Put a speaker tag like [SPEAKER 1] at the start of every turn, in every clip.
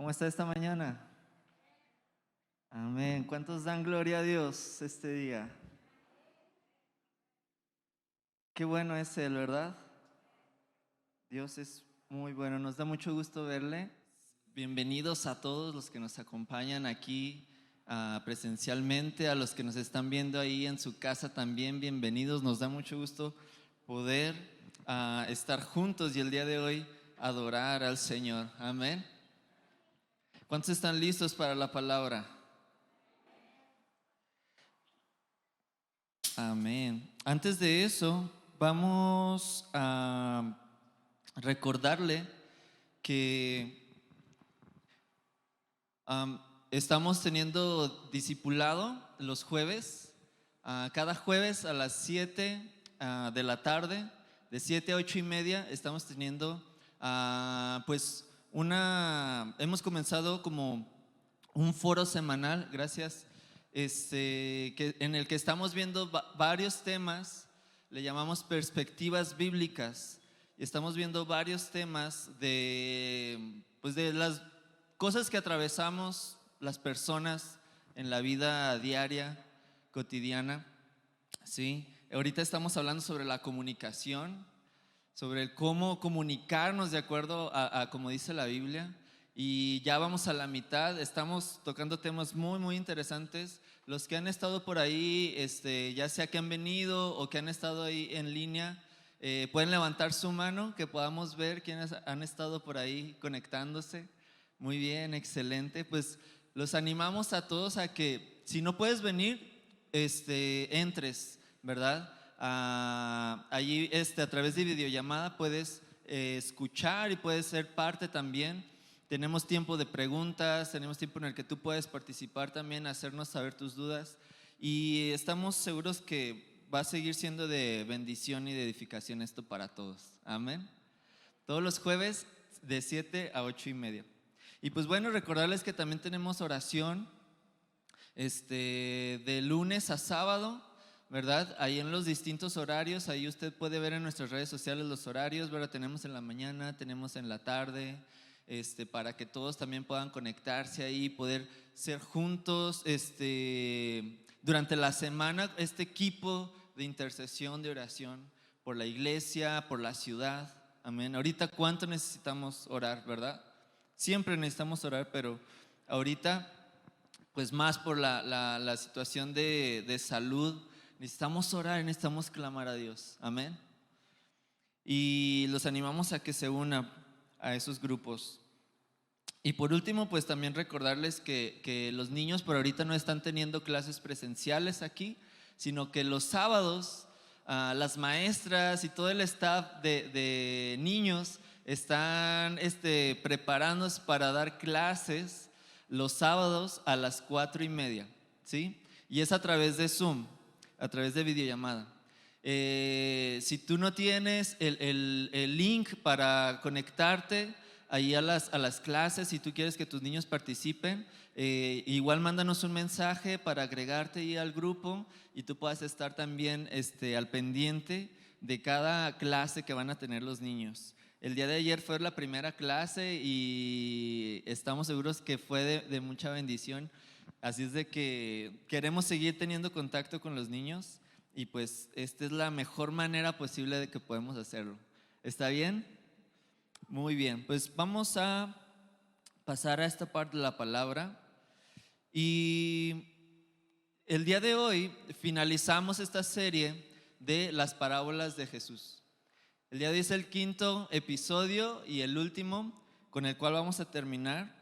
[SPEAKER 1] ¿Cómo está esta mañana? Amén. ¿Cuántos dan gloria a Dios este día? Qué bueno es Él, ¿verdad? Dios es muy bueno. Nos da mucho gusto verle. Bienvenidos a todos los que nos acompañan aquí presencialmente, a los que nos están viendo ahí en su casa también. Bienvenidos. Nos da mucho gusto poder estar juntos y el día de hoy adorar al Señor. Amén. ¿Cuántos están listos para la palabra? Amén. Antes de eso, vamos a recordarle que estamos teniendo discipulado los jueves, cada jueves a las 7 de la tarde, de 7 a 8:30, estamos teniendo pues hemos comenzado como un foro semanal, gracias, en el que estamos viendo varios temas, le llamamos perspectivas bíblicas, y estamos viendo varios temas pues de las cosas que atravesamos las personas en la vida diaria, cotidiana, ¿sí? Ahorita estamos hablando sobre la comunicación, sobre el cómo comunicarnos de acuerdo a como dice la Biblia. Y ya vamos a la mitad, estamos tocando temas muy, muy interesantes. Los que han estado por ahí, ya sea que han venido o que han estado ahí en línea, pueden levantar su mano, que podamos ver quiénes han estado por ahí conectándose. Muy bien, excelente. Pues los animamos a todos a que si no puedes venir, entres, ¿verdad? Allí a través de videollamada puedes escuchar y puedes ser parte también. Tenemos tiempo de preguntas, tenemos tiempo en el que tú puedes participar también, hacernos saber tus dudas, y estamos seguros que va a seguir siendo de bendición y de edificación esto para todos. Amén. Todos los jueves de 7 a 8:30. Y pues bueno, recordarles que también tenemos oración de lunes a sábado, ¿verdad? Ahí en los distintos horarios, ahí usted puede ver en nuestras redes sociales los horarios, ¿verdad? Tenemos en la mañana, tenemos en la tarde, para que todos también puedan conectarse ahí, poder ser juntos, durante la semana, este equipo de intercesión, de oración por la iglesia, por la ciudad, amén. Ahorita cuánto necesitamos orar, ¿verdad? Siempre necesitamos orar, pero ahorita pues más por la situación de salud, necesitamos orar, necesitamos clamar a Dios, amén. Y los animamos a que se unan a esos grupos. Y por último, pues también recordarles que los niños por ahorita no están teniendo clases presenciales aquí, sino que los sábados las maestras y todo el staff de niños están preparándose para dar clases los sábados a las 4:30, ¿sí? Y es a través de Zoom, a través de videollamada. Si tú no tienes el link para conectarte ahí a las clases, si tú quieres que tus niños participen, igual mándanos un mensaje para agregarte ahí al grupo y tú puedas estar también al pendiente de cada clase que van a tener los niños. El día de ayer fue la primera clase y estamos seguros que fue de mucha bendición. Así es de que queremos seguir teniendo contacto con los niños y pues esta es la mejor manera posible de que podemos hacerlo. ¿Está bien? Muy bien, pues vamos a pasar a esta parte de la palabra. Y el día de hoy finalizamos esta serie de las parábolas de Jesús. El día de hoy es el quinto episodio y el último con el cual vamos a terminar.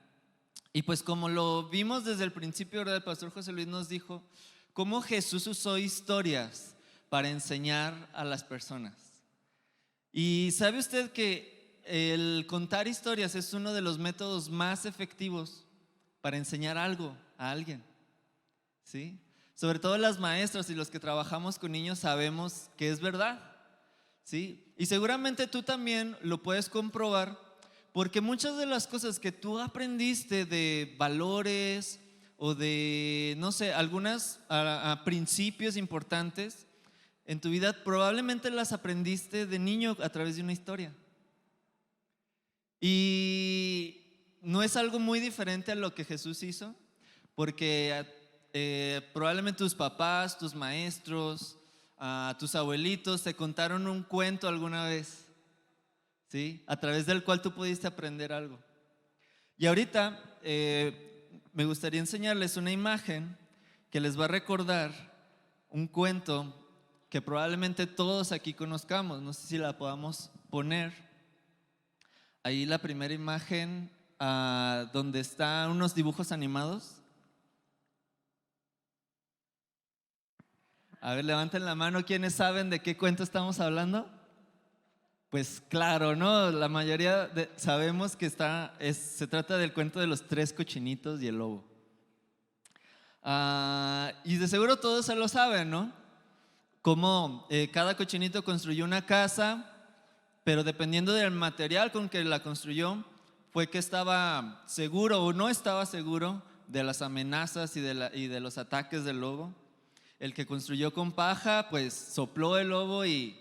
[SPEAKER 1] Y pues como lo vimos desde el principio, ¿verdad? El pastor José Luis nos dijo cómo Jesús usó historias para enseñar a las personas. Y ¿sabe usted que el contar historias es uno de los métodos más efectivos para enseñar algo a alguien? ¿Sí? Sobre todo las maestras y los que trabajamos con niños sabemos que es verdad, ¿sí? Y seguramente tú también lo puedes comprobar, porque muchas de las cosas que tú aprendiste de valores o de, no sé, algunas principios importantes en tu vida, probablemente las aprendiste de niño a través de una historia. Y no es algo muy diferente a lo que Jesús hizo, porque probablemente tus papás, tus maestros, tus abuelitos te contaron un cuento alguna vez, ¿sí? A través del cual tú pudiste aprender algo. Y ahorita me gustaría enseñarles una imagen que les va a recordar un cuento que probablemente todos aquí conozcamos. No sé si la podamos poner. Ahí la primera imagen, donde están unos dibujos animados. A ver, levanten la mano, ¿quiénes saben de qué cuento estamos hablando? Pues claro, ¿no? La mayoría sabemos que se trata del cuento de los 3 cochinitos y el lobo. Y de seguro todos se lo saben, ¿no? Cómo cada cochinito construyó una casa, pero dependiendo del material con que la construyó, fue que estaba seguro o no estaba seguro de las amenazas y de los ataques del lobo. El que construyó con paja, pues sopló el lobo y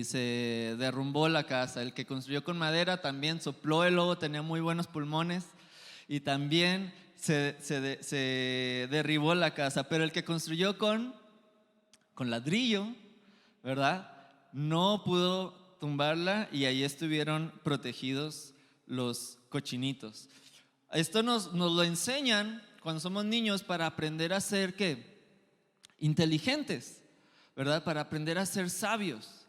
[SPEAKER 1] se derrumbó la casa. El que construyó con madera también sopló el lobo, tenía muy buenos pulmones y también se derribó la casa. Pero el que construyó con ladrillo, ¿verdad? No pudo tumbarla y ahí estuvieron protegidos los cochinitos. Esto nos lo enseñan cuando somos niños para aprender a ser ¿qué? Inteligentes, ¿verdad? Para aprender a ser sabios,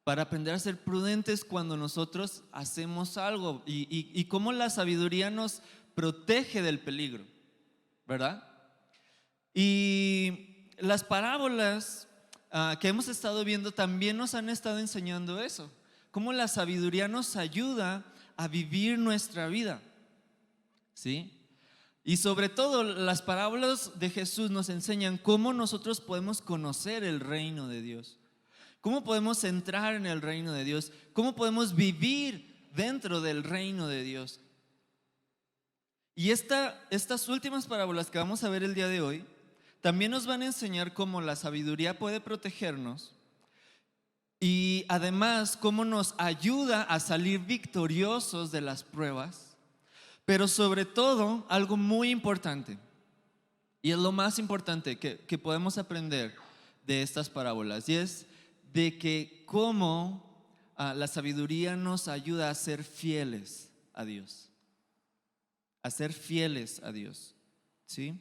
[SPEAKER 1] para aprender a ser prudentes cuando nosotros hacemos algo y cómo la sabiduría nos protege del peligro, ¿verdad? Y las parábolas que hemos estado viendo también nos han estado enseñando eso, cómo la sabiduría nos ayuda a vivir nuestra vida, ¿sí? Y sobre todo las parábolas de Jesús nos enseñan cómo nosotros podemos conocer el reino de Dios, cómo podemos entrar en el reino de Dios, cómo podemos vivir dentro del reino de Dios. Y estas últimas parábolas que vamos a ver el día de hoy también nos van a enseñar cómo la sabiduría puede protegernos y además cómo nos ayuda a salir victoriosos de las pruebas. Pero sobre todo, algo muy importante, y es lo más importante que podemos aprender de estas parábolas, y es de que cómo la sabiduría nos ayuda a ser fieles a Dios, ¿sí?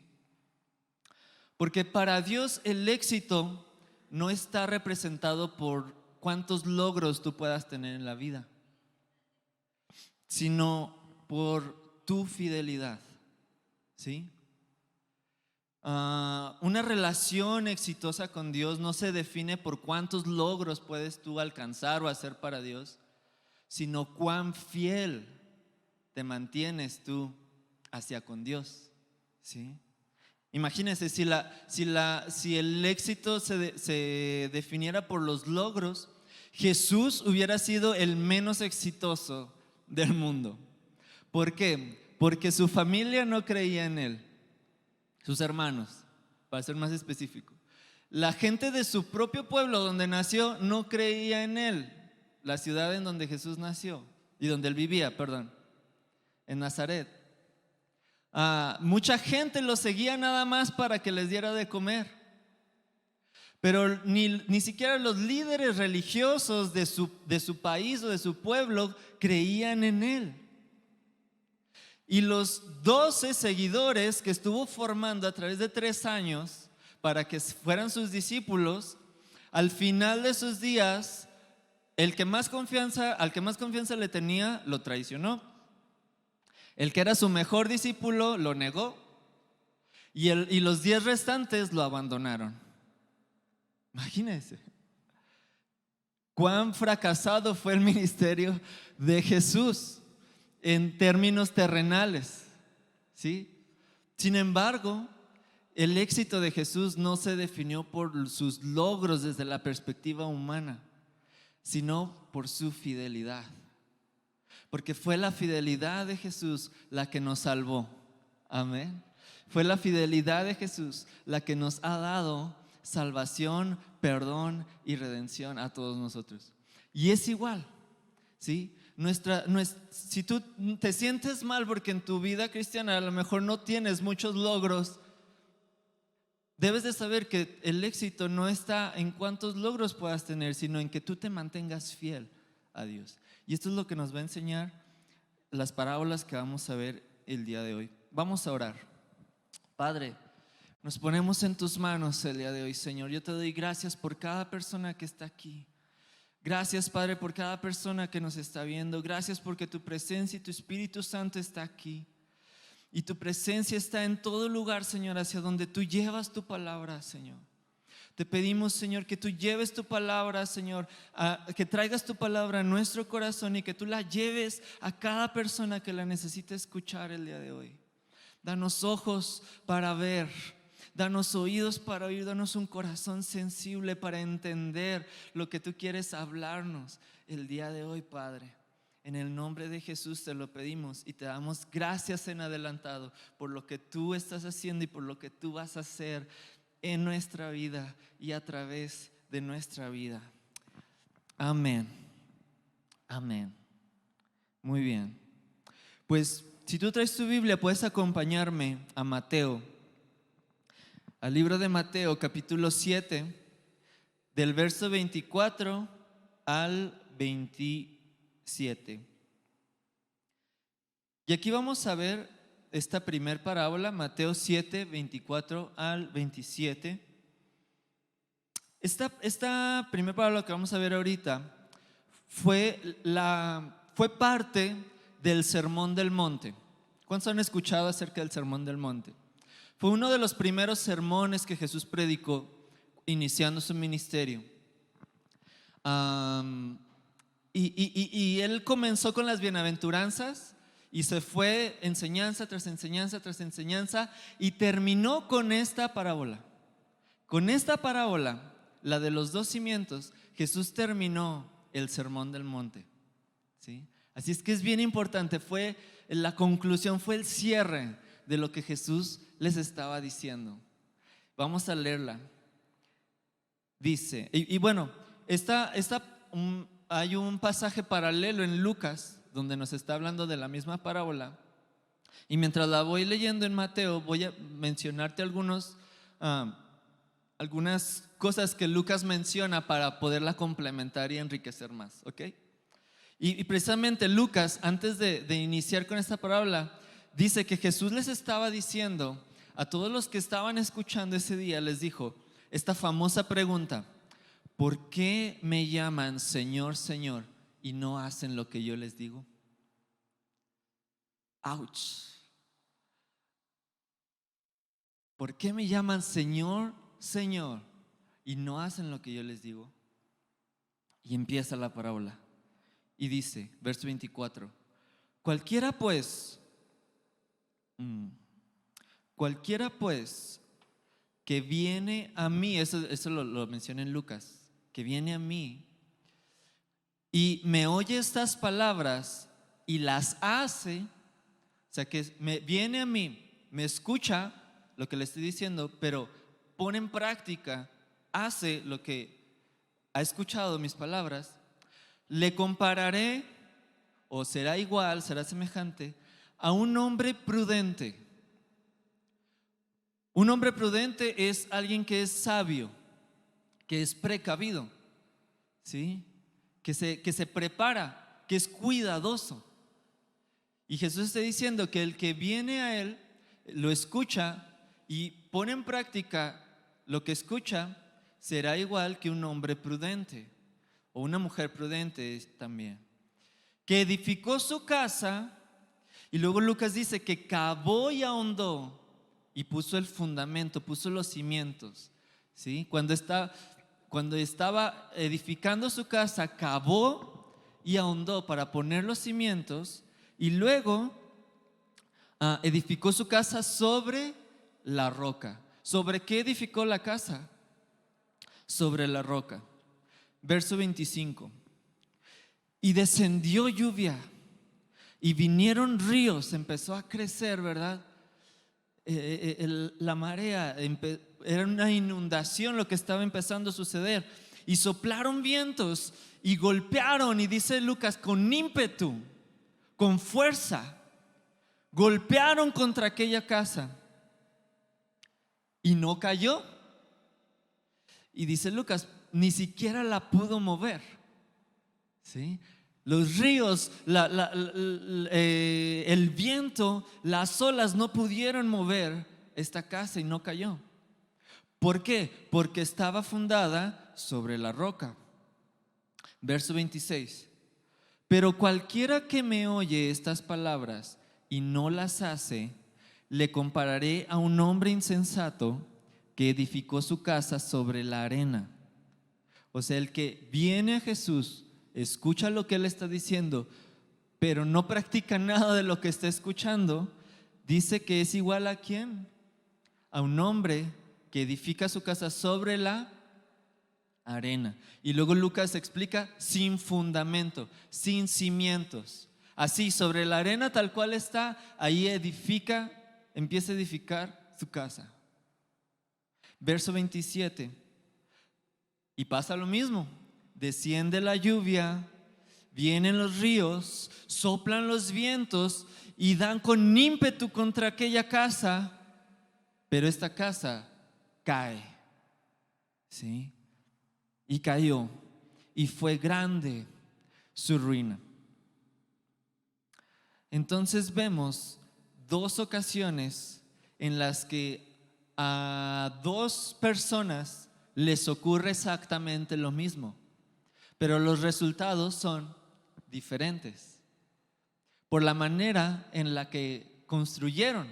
[SPEAKER 1] Porque para Dios el éxito no está representado por cuántos logros tú puedas tener en la vida, sino por tu fidelidad, ¿sí? Una relación exitosa con Dios no se define por cuántos logros puedes tú alcanzar o hacer para Dios, sino cuán fiel te mantienes tú hacia con Dios, ¿sí? Imagínense si el éxito se definiera por los logros, Jesús hubiera sido el menos exitoso del mundo. ¿Por qué? Porque su familia no creía en él, sus hermanos, para ser más específico. La gente de su propio pueblo donde nació no creía en él, la ciudad en donde Jesús nació y donde él vivía, perdón, en Nazaret. Mucha gente lo seguía nada más para que les diera de comer, pero ni siquiera los líderes religiosos de su país o de su pueblo creían en él. Y los 12 seguidores que estuvo formando a través de 3 años para que fueran sus discípulos, al final de sus días, al que más confianza le tenía, lo traicionó. El que era su mejor discípulo lo negó y los 10 restantes lo abandonaron. Imagínense cuán fracasado fue el ministerio de Jesús en términos terrenales, ¿sí? Sin embargo, el éxito de Jesús no se definió por sus logros desde la perspectiva humana, sino por su fidelidad. Porque fue la fidelidad de Jesús la que nos salvó. Amén. Fue la fidelidad de Jesús la que nos ha dado salvación, perdón y redención a todos nosotros. Y es igual, ¿sí? Si tú te sientes mal porque en tu vida cristiana a lo mejor no tienes muchos logros, debes de saber que el éxito no está en cuántos logros puedas tener, sino en que tú te mantengas fiel a Dios. Y esto es lo que nos va a enseñar las parábolas que vamos a ver el día de hoy. Vamos a orar. Padre, nos ponemos en tus manos el día de hoy, Señor. Yo te doy gracias por cada persona que está aquí. Gracias, Padre, por cada persona que nos está viendo. Gracias porque tu presencia y tu Espíritu Santo está aquí. Y tu presencia está en todo lugar, Señor, hacia donde tú llevas tu palabra, Señor. Te pedimos, Señor, que tú lleves tu palabra, Señor, que traigas tu palabra a nuestro corazón y que tú la lleves a cada persona que la necesite escuchar el día de hoy. Danos ojos para ver. Danos oídos para oír, danos un corazón sensible para entender lo que tú quieres hablarnos el día de hoy, Padre. En el nombre de Jesús te lo pedimos y te damos gracias en adelantado por lo que tú estás haciendo y por lo que tú vas a hacer en nuestra vida y a través de nuestra vida. Amén. Amén. Muy bien. Pues si tú traes tu Biblia, puedes acompañarme a Mateo. Al libro de Mateo, capítulo 7, del verso 24 al 27. Y aquí vamos a ver esta primer parábola, Mateo 7, 24 al 27. Esta primer parábola que vamos a ver ahorita fue parte del Sermón del Monte. ¿Cuántos han escuchado acerca del Sermón del Monte? Fue uno de los primeros sermones que Jesús predicó iniciando su ministerio. Y él comenzó con las bienaventuranzas y se fue enseñanza tras enseñanza tras enseñanza y terminó con esta parábola. Con esta parábola, la de los dos cimientos, Jesús terminó el Sermón del Monte, ¿sí? Así es que es bien importante, fue la conclusión, fue el cierre de lo que Jesús les estaba diciendo. Vamos a leerla. Dice, y bueno, hay un pasaje paralelo en Lucas donde nos está hablando de la misma parábola. Y mientras la voy leyendo en Mateo, voy a mencionarte algunas cosas que Lucas menciona para poderla complementar y enriquecer más, ¿ok? Y precisamente Lucas, antes de iniciar con esta parábola, dice que Jesús les estaba diciendo a todos los que estaban escuchando ese día, les dijo esta famosa pregunta: ¿por qué me llaman Señor, Señor y no hacen lo que yo les digo? ¡Auch! ¿Por qué me llaman Señor, Señor y no hacen lo que yo les digo? Y empieza la parábola y dice, verso 24: Cualquiera pues que viene a mí, eso lo menciona en Lucas, que viene a mí y me oye estas palabras y las hace, o sea que viene a mí, me escucha lo que le estoy diciendo, pero pone en práctica, hace lo que ha escuchado mis palabras, le compararé, o será igual, será semejante a un hombre prudente. Un hombre prudente es alguien que es sabio, que es precavido, ¿sí? Que se prepara, que es cuidadoso. Y Jesús está diciendo que el que viene a Él lo escucha y pone en práctica lo que escucha, será igual que un hombre prudente o una mujer prudente también, que edificó su casa. Y luego Lucas dice que cavó y ahondó y puso el fundamento, puso los cimientos, ¿sí? Cuando estaba edificando su casa, cavó y ahondó para poner los cimientos y luego edificó su casa sobre la roca. ¿Sobre qué edificó la casa? Sobre la roca. Verso 25: y descendió lluvia y vinieron ríos, empezó a crecer, ¿verdad? La marea, era una inundación lo que estaba empezando a suceder. y soplaron vientos y golpearon, y dice Lucas, con ímpetu, con fuerza, golpearon contra aquella casa y no cayó. Y dice Lucas, ni siquiera la pudo mover. ¿Sí? Los ríos, el viento, las olas no pudieron mover esta casa y no cayó. ¿Por qué? Porque estaba fundada sobre la roca. Verso 26. Pero cualquiera que me oye estas palabras y no las hace, le compararé a un hombre insensato que edificó su casa sobre la arena. O sea, el que viene a Jesús, escucha lo que Él está diciendo, pero no practica nada de lo que está escuchando, dice que es igual ¿a quién? A un hombre que edifica su casa sobre la arena. Y luego Lucas explica sin fundamento, sin cimientos. Así, sobre la arena tal cual está, ahí empieza a edificar su casa. Verso 27. Y pasa lo mismo. Desciende la lluvia, vienen los ríos, soplan los vientos y dan con ímpetu contra aquella casa, pero esta casa cae. ¿Sí? Y cayó, y fue grande su ruina. Entonces vemos dos ocasiones en las que a dos personas les ocurre exactamente lo mismo, pero los resultados son diferentes por la manera en la que construyeron,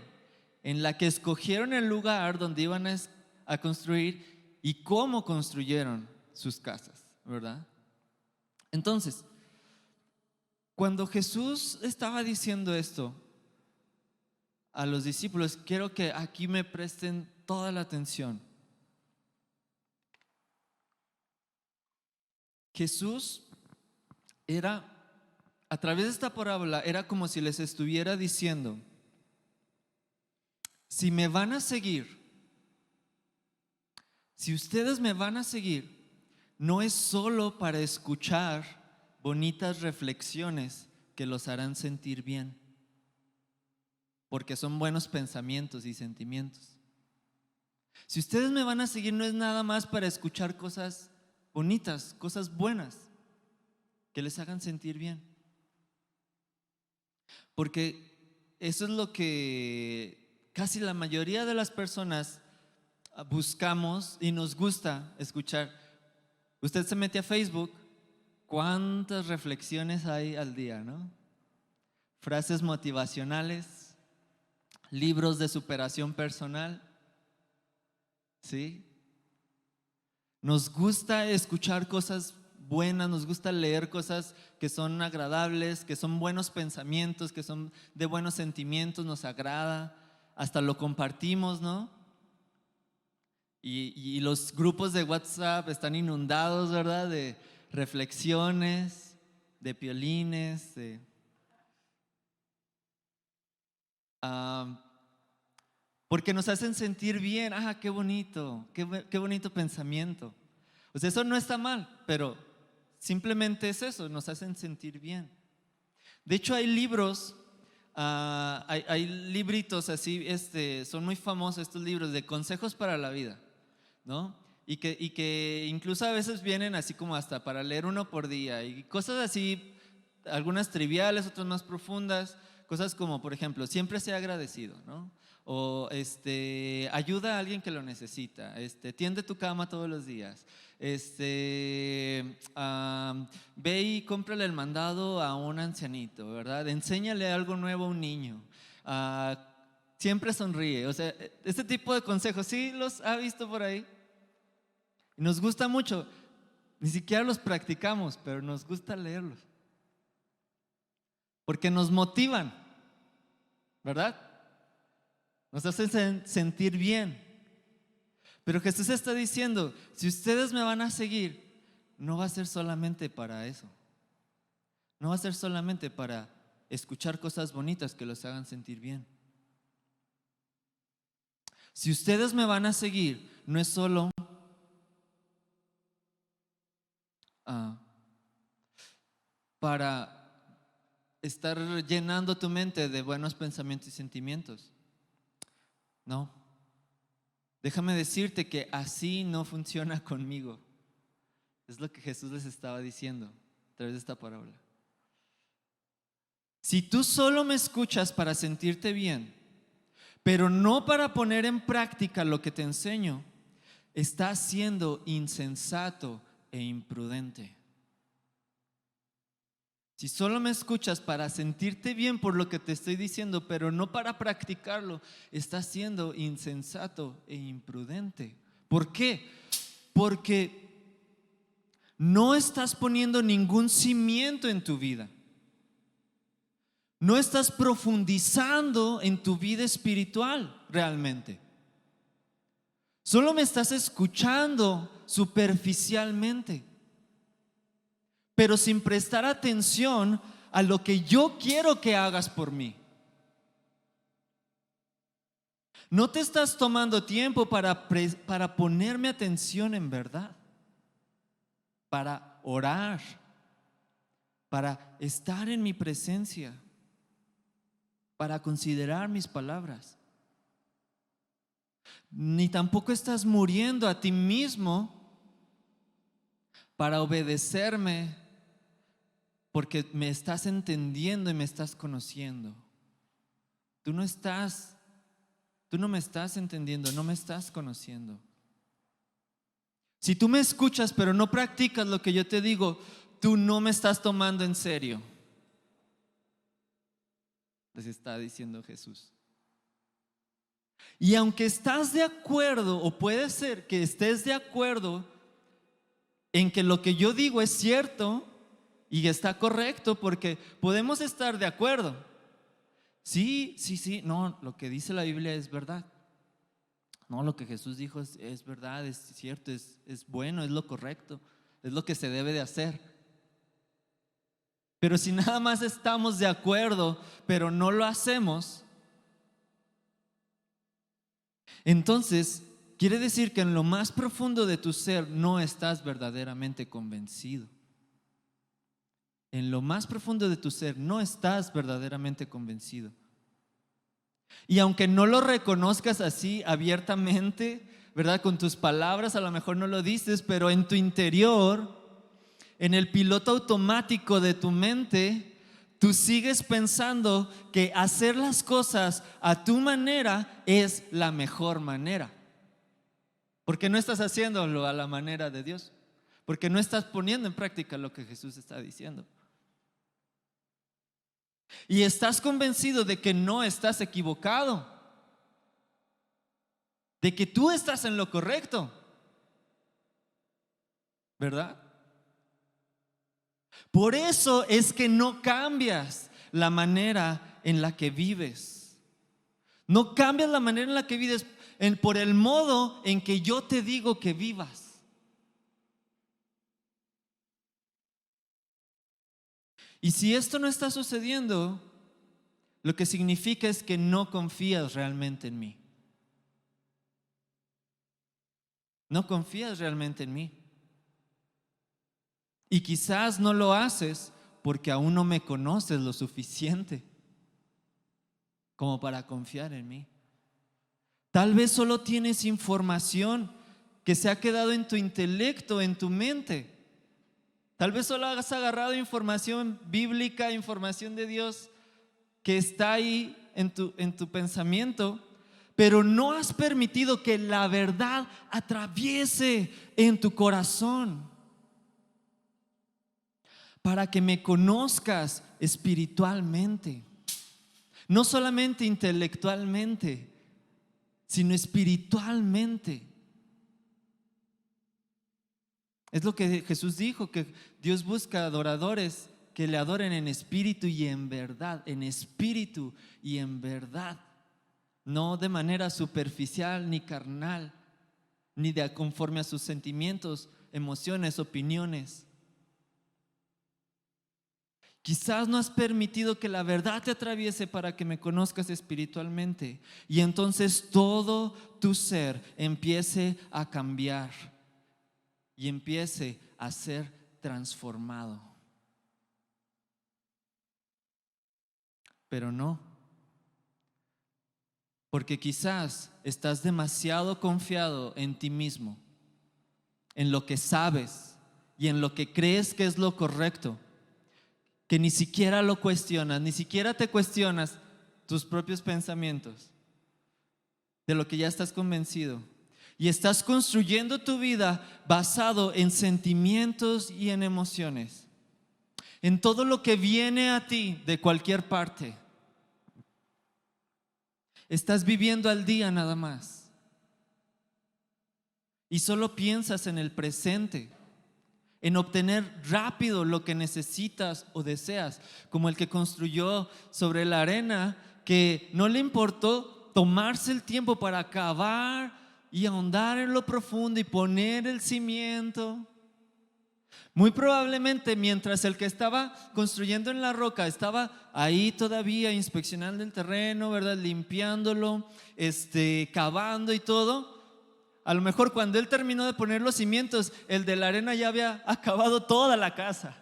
[SPEAKER 1] en la que escogieron el lugar donde iban a construir y cómo construyeron sus casas, ¿verdad? Entonces, cuando Jesús estaba diciendo esto a los discípulos, quiero que aquí me presten toda la atención. Jesús a través de esta parábola, era como si les estuviera diciendo: si me van a seguir, si ustedes me van a seguir, no es solo para escuchar bonitas reflexiones que los harán sentir bien, porque son buenos pensamientos y sentimientos. Si ustedes me van a seguir, no es nada más para escuchar cosas bonitas, cosas buenas que les hagan sentir bien, porque eso es lo que casi la mayoría de las personas buscamos y nos gusta escuchar. Usted se mete a Facebook, ¿cuántas reflexiones hay al día, no? Frases motivacionales, libros de superación personal, ¿sí? Nos gusta escuchar cosas buenas, nos gusta leer cosas que son agradables, que son buenos pensamientos, que son de buenos sentimientos, nos agrada, hasta lo compartimos, ¿no? Y los grupos de WhatsApp están inundados, ¿verdad? De reflexiones, de piolines, porque nos hacen sentir bien. Qué bonito, qué bonito pensamiento. O sea, eso no está mal, pero simplemente es eso, nos hacen sentir bien. De hecho, hay libros, hay libritos así, son muy famosos estos libros de consejos para la vida, ¿no? Y que incluso a veces vienen así como hasta para leer uno por día y cosas así, algunas triviales, otras más profundas, cosas como, por ejemplo, siempre sea agradecido, ¿no? O ayuda a alguien que lo necesita, tiende tu cama todos los días, ve y cómprale el mandado a un ancianito, ¿verdad? Enséñale algo nuevo a un niño, siempre sonríe. O sea, este tipo de consejos, ¿sí los ha visto por ahí? Nos gusta mucho, ni siquiera los practicamos, pero nos gusta leerlos, porque nos motivan, ¿verdad? Nos hacen sentir bien. Pero Jesús está diciendo: si ustedes me van a seguir, no va a ser solamente para eso, no va a ser solamente para escuchar cosas bonitas que los hagan sentir bien. Si ustedes me van a seguir, no es solo para estar llenando tu mente de buenos pensamientos y sentimientos. No. Déjame decirte que así no funciona conmigo. Es lo que Jesús les estaba diciendo a través de esta parábola. Si tú solo me escuchas para sentirte bien, pero no para poner en práctica lo que te enseño, estás siendo insensato e imprudente. Si solo me escuchas para sentirte bien por lo que te estoy diciendo, pero no para practicarlo, estás siendo insensato e imprudente. ¿Por qué? Porque no estás poniendo ningún cimiento en tu vida. No estás profundizando en tu vida espiritual realmente. Solo me estás escuchando superficialmente, pero sin prestar atención a lo que yo quiero que hagas por mí. No te estás tomando tiempo para ponerme atención en verdad, para orar, para estar en mi presencia, para considerar mis palabras. Ni tampoco estás muriendo a ti mismo para obedecerme, porque me estás entendiendo y me estás conociendo. Tú no me estás entendiendo, no me estás conociendo. Si tú me escuchas pero no practicas lo que yo te digo, tú no me estás tomando en serio. Les está diciendo Jesús. Y aunque estás de acuerdo, o puede ser que estés de acuerdo en que lo que yo digo es cierto y está correcto, porque podemos estar de acuerdo. Sí, no, lo que dice la Biblia es verdad. No, lo que Jesús dijo es verdad, es cierto, es bueno, es lo correcto, es lo que se debe de hacer. Pero si nada más estamos de acuerdo, pero no lo hacemos, entonces quiere decir que en lo más profundo de tu ser no estás verdaderamente convencido. En lo más profundo de tu ser no estás verdaderamente convencido. Y aunque no lo reconozcas así abiertamente, ¿verdad? Con tus palabras a lo mejor no lo dices, pero en tu interior, en el piloto automático de tu mente, tú sigues pensando que hacer las cosas a tu manera es la mejor manera. Porque no estás haciéndolo a la manera de Dios. Porque no estás poniendo en práctica lo que Jesús está diciendo. Y estás convencido de que no estás equivocado, de que tú estás en lo correcto, ¿verdad? Por eso es que no cambias la manera en la que vives. No cambias la manera en la que vives por el modo en que yo te digo que vivas. Y si esto no está sucediendo, lo que significa es que no confías realmente en mí. No confías realmente en mí. Y quizás no lo haces porque aún no me conoces lo suficiente como para confiar en mí. Tal vez solo tienes información que se ha quedado en tu intelecto, en tu mente. Tal vez solo has agarrado información bíblica, información de Dios que está ahí en tu pensamiento, pero no has permitido que la verdad atraviese en tu corazón para que me conozcas espiritualmente, no solamente intelectualmente, sino espiritualmente. Es lo que Jesús dijo, que Dios busca adoradores que le adoren en espíritu y en verdad, en espíritu y en verdad, no de manera superficial ni carnal, ni de conforme a sus sentimientos, emociones, opiniones. Quizás no has permitido que la verdad te atraviese para que me conozcas espiritualmente, y entonces todo tu ser empiece a cambiar y empiece a ser transformado. pero no. Porque quizás estás demasiado confiado en ti mismo, en lo que sabes y en lo que crees que es lo correcto, que ni siquiera lo cuestionas, ni siquiera te cuestionas tus propios pensamientos, de lo que ya estás convencido. Y estás construyendo tu vida basado en sentimientos y en emociones, en todo lo que viene a ti de cualquier parte. Estás viviendo al día nada más. Y solo piensas en el presente, en obtener rápido lo que necesitas o deseas, como el que construyó sobre la arena, que no le importó tomarse el tiempo para cavar y ahondar en lo profundo y poner el cimiento. Muy probablemente mientras el que estaba construyendo en la roca estaba ahí todavía inspeccionando el terreno, ¿verdad? Limpiándolo, cavando y todo. A lo mejor cuando él terminó de poner los cimientos, el de la arena ya había acabado toda la casa.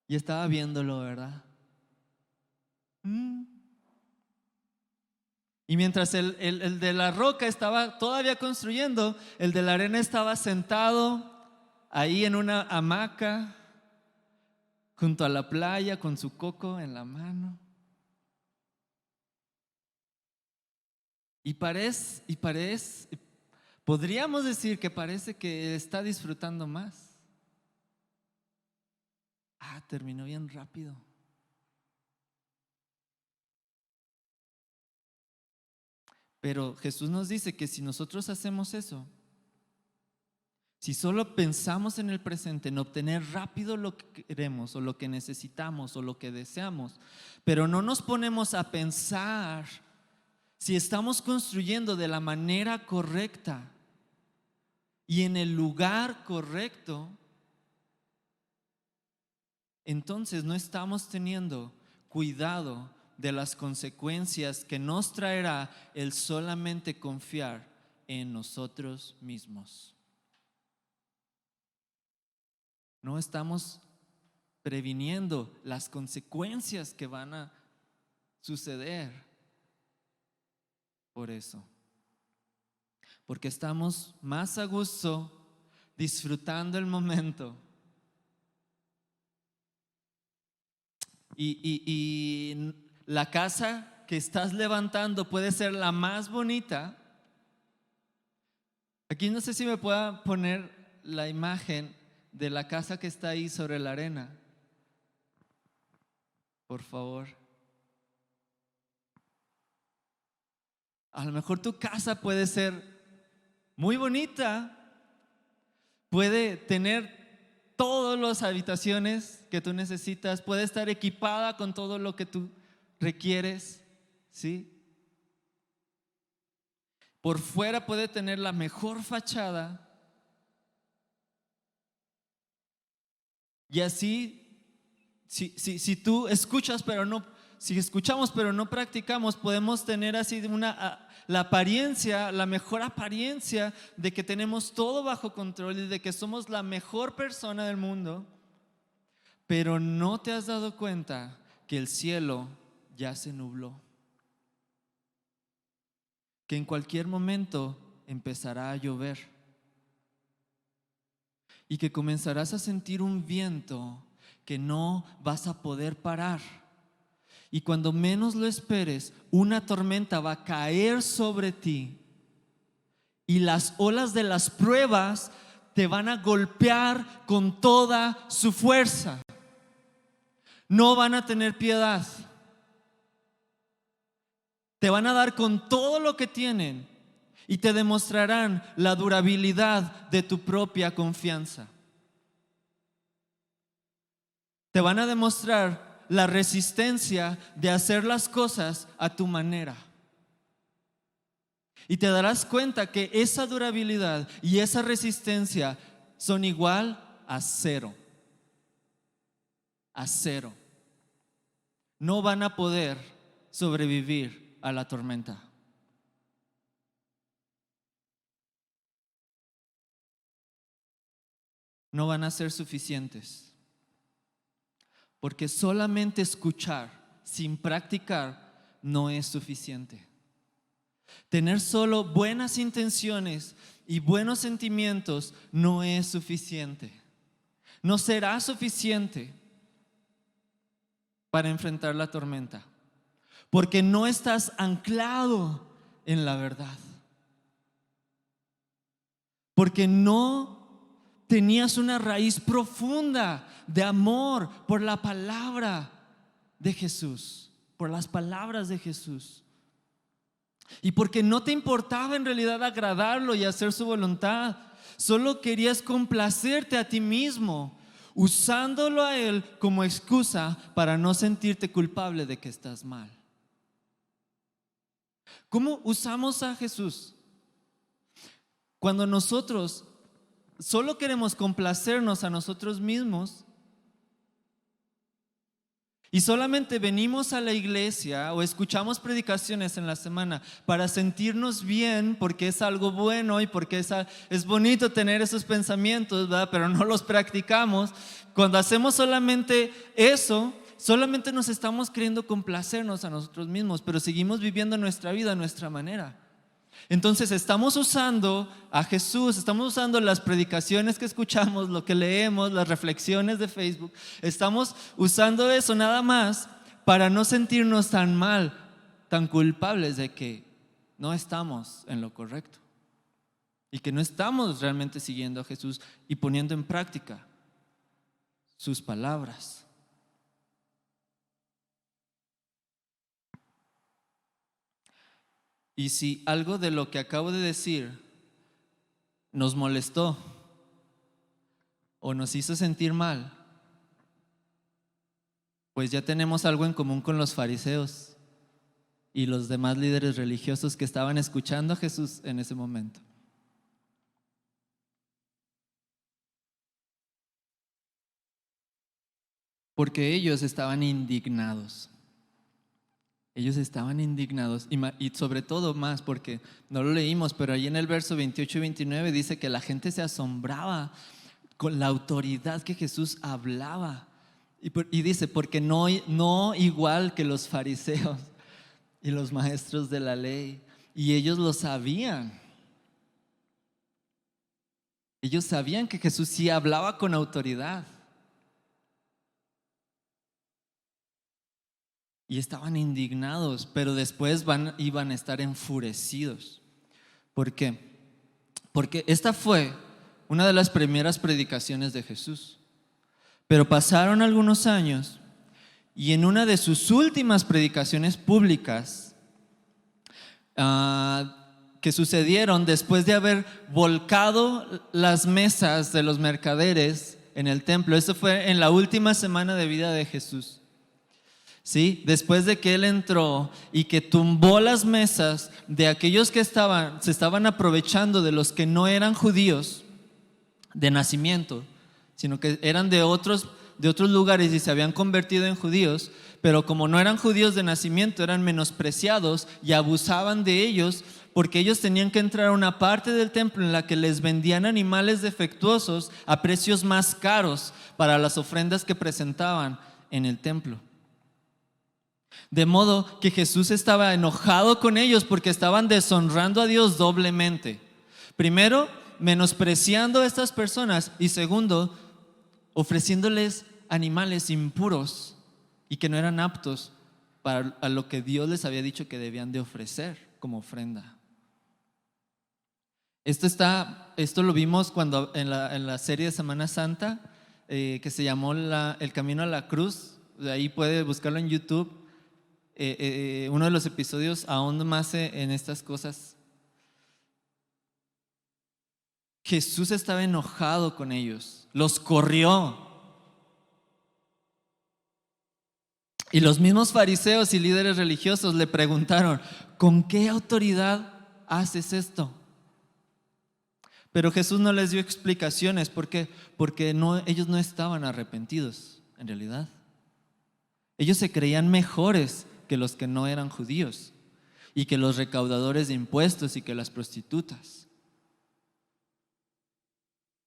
[SPEAKER 1] Y estaba viéndolo, ¿verdad? Y mientras el de la roca estaba todavía construyendo, el de la arena estaba sentado ahí en una hamaca junto a la playa con su coco en la mano. Y podríamos decir que parece que está disfrutando más. Terminó bien rápido. Pero Jesús nos dice que si nosotros hacemos eso, si solo pensamos en el presente, en obtener rápido lo que queremos o lo que necesitamos o lo que deseamos, pero no nos ponemos a pensar si estamos construyendo de la manera correcta y en el lugar correcto, entonces no estamos teniendo cuidado de las consecuencias que nos traerá el solamente confiar en nosotros mismos. No estamos previniendo las consecuencias que van a suceder por eso. Porque estamos más a gusto disfrutando el momento. Y la casa que estás levantando puede ser la más bonita. Aquí no sé si me pueda poner la imagen de la casa que está ahí sobre la arena, por favor. A lo mejor tu casa puede ser muy bonita, puede tener todas las habitaciones que tú necesitas, puede estar equipada con todo lo que tú requieres, ¿sí? Por fuera puede tener la mejor fachada. Y así, si tú escuchas pero no, si escuchamos pero no practicamos, podemos tener así la apariencia, la mejor apariencia de que tenemos todo bajo control y de que somos la mejor persona del mundo, pero no te has dado cuenta que el cielo ya se nubló, que en cualquier momento empezará a llover y que comenzarás a sentir un viento que no vas a poder parar. Y cuando menos lo esperes, una tormenta va a caer sobre ti y las olas de las pruebas te van a golpear con toda su fuerza. No van a tener piedad. Te van a dar con todo lo que tienen y te demostrarán la durabilidad de tu propia confianza. Te van a demostrar la resistencia de hacer las cosas a tu manera. Y te darás cuenta que esa durabilidad y esa resistencia son igual a cero. A cero. No van a poder sobrevivir a la tormenta. No van a ser suficientes. porque solamente escuchar sin practicar no es suficiente. Tener solo buenas intenciones y buenos sentimientos no es suficiente. No será suficiente para enfrentar la tormenta, porque no estás anclado en la verdad, porque no tenías una raíz profunda de amor por la palabra de Jesús, por las palabras de Jesús, y porque no te importaba en realidad agradarlo y hacer su voluntad. Solo querías complacerte a ti mismo, usándolo a Él como excusa para no sentirte culpable de que estás mal. ¿Cómo usamos a Jesús? Cuando nosotros solo queremos complacernos a nosotros mismos y solamente venimos a la iglesia o escuchamos predicaciones en la semana para sentirnos bien porque es algo bueno y porque es bonito tener esos pensamientos, ¿verdad? Pero no los practicamos. Cuando hacemos solamente eso, solamente nos estamos queriendo complacernos a nosotros mismos, pero seguimos viviendo nuestra vida a nuestra manera. Entonces estamos usando a Jesús, estamos usando las predicaciones que escuchamos, lo que leemos, las reflexiones de Facebook. Estamos usando eso nada más para no sentirnos tan mal, tan culpables de que no estamos en lo correcto y que no estamos realmente siguiendo a Jesús y poniendo en práctica sus palabras. Y si algo de lo que acabo de decir nos molestó o nos hizo sentir mal, pues ya tenemos algo en común con los fariseos y los demás líderes religiosos que estaban escuchando a Jesús en ese momento. Porque ellos estaban indignados. Ellos estaban indignados y sobre todo más porque no lo leímos, pero ahí en el verso 28 y 29 dice que la gente se asombraba con la autoridad que Jesús hablaba. Y dice, porque no igual que los fariseos y los maestros de la ley. Y ellos lo sabían. Ellos sabían que Jesús sí hablaba con autoridad. Y estaban indignados, pero después iban a estar enfurecidos. ¿Por qué? Porque esta fue una de las primeras predicaciones de Jesús. Pero pasaron algunos años y en una de sus últimas predicaciones públicas que sucedieron después de haber volcado las mesas de los mercaderes en el templo, eso fue en la última semana de vida de Jesús. ¿Sí? Después de que Él entró y que tumbó las mesas de aquellos que se estaban aprovechando de los que no eran judíos de nacimiento, sino que eran de otros lugares y se habían convertido en judíos, pero como no eran judíos de nacimiento, eran menospreciados y abusaban de ellos, porque ellos tenían que entrar a una parte del templo en la que les vendían animales defectuosos a precios más caros para las ofrendas que presentaban en el templo. De modo que Jesús estaba enojado con ellos porque estaban deshonrando a Dios doblemente. Primero, menospreciando a estas personas, y segundo, ofreciéndoles animales impuros y que no eran aptos para a lo que Dios les había dicho que debían de ofrecer como ofrenda. Esto lo vimos cuando en la serie de Semana Santa que se llamó El Camino a la Cruz. De ahí puede buscarlo en YouTube. Uno de los episodios ahonda más en estas cosas. Jesús estaba enojado con ellos, los corrió. Y los mismos fariseos y líderes religiosos le preguntaron, ¿con qué autoridad haces esto? Pero Jesús no les dio explicaciones. ¿Por qué? Porque ellos no estaban arrepentidos, en realidad. Ellos se creían mejores que los que no eran judíos y que los recaudadores de impuestos y que las prostitutas.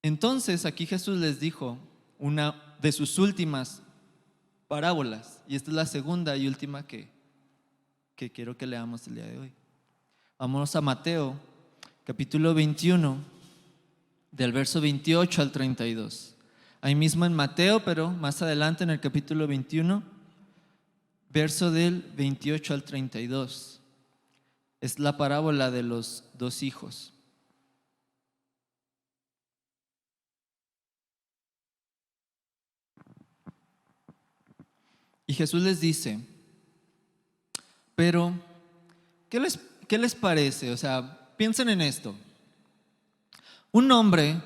[SPEAKER 1] Entonces aquí Jesús les dijo una de sus últimas parábolas. Y esta es la segunda y última que quiero que leamos el día de hoy. Vamos a Mateo, capítulo 21, del verso 28 al 32. Ahí mismo en Mateo, pero más adelante en el capítulo 21, verso del 28 al 32. Es la parábola de los dos hijos. Y Jesús les dice, pero ¿qué les parece? O sea, piensen en esto. Un hombre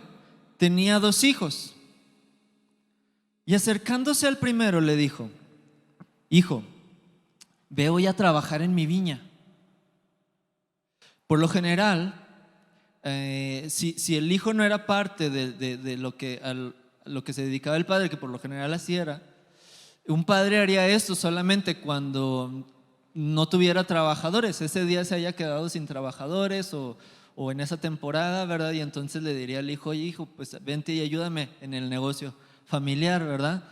[SPEAKER 1] tenía dos hijos y acercándose al primero le dijo, hijo, ve hoy a trabajar en mi viña. Por lo general, si el hijo no era parte de lo que se dedicaba el padre, que por lo general así era, un padre haría esto solamente cuando no tuviera trabajadores, ese día se haya quedado sin trabajadores o en esa temporada, ¿verdad? Y entonces le diría al hijo, oye hijo, pues vente y ayúdame en el negocio familiar, ¿verdad?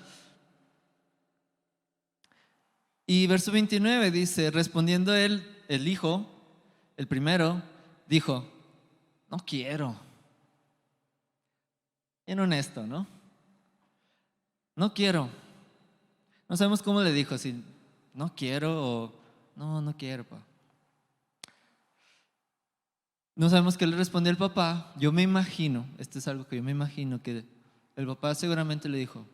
[SPEAKER 1] Y verso 29 dice, respondiendo él, el hijo, el primero, dijo, no quiero. Bien honesto, ¿no? No quiero. No sabemos cómo le dijo, si no quiero o no quiero, pa. No sabemos qué le respondió el papá. Yo me imagino, esto es algo que yo me imagino, que el papá seguramente le dijo,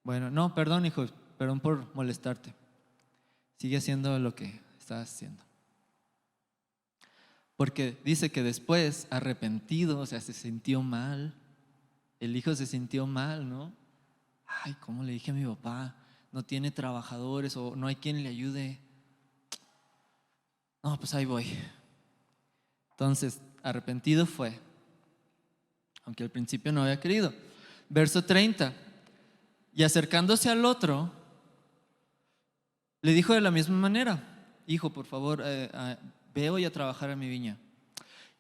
[SPEAKER 1] bueno, no, perdón hijo, perdón por molestarte. Sigue haciendo lo que estás haciendo. Porque dice que después, arrepentido, o sea, se sintió mal. El hijo se sintió mal, ¿no? Ay, ¿cómo le dije a mi papá? No tiene trabajadores o no hay quien le ayude. No, pues ahí voy. Entonces, arrepentido fue, aunque al principio no había querido. Verso 30. Y acercándose al otro, le dijo de la misma manera, hijo, por favor, ve hoy a trabajar a mi viña.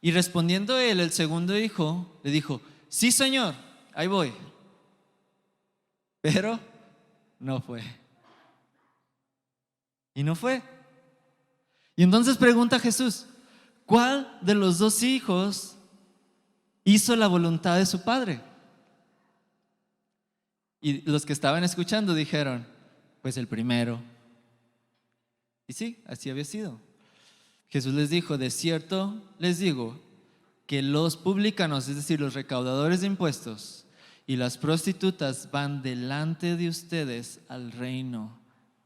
[SPEAKER 1] Y respondiendo él, el segundo hijo, le dijo, sí, señor, ahí voy. Pero no fue. Y no fue. Y entonces pregunta Jesús, ¿cuál de los dos hijos hizo la voluntad de su padre? Y los que estaban escuchando dijeron, pues el primero. Y sí, así había sido. Jesús les dijo, de cierto les digo que los publicanos, es decir, los recaudadores de impuestos y las prostitutas van delante de ustedes al reino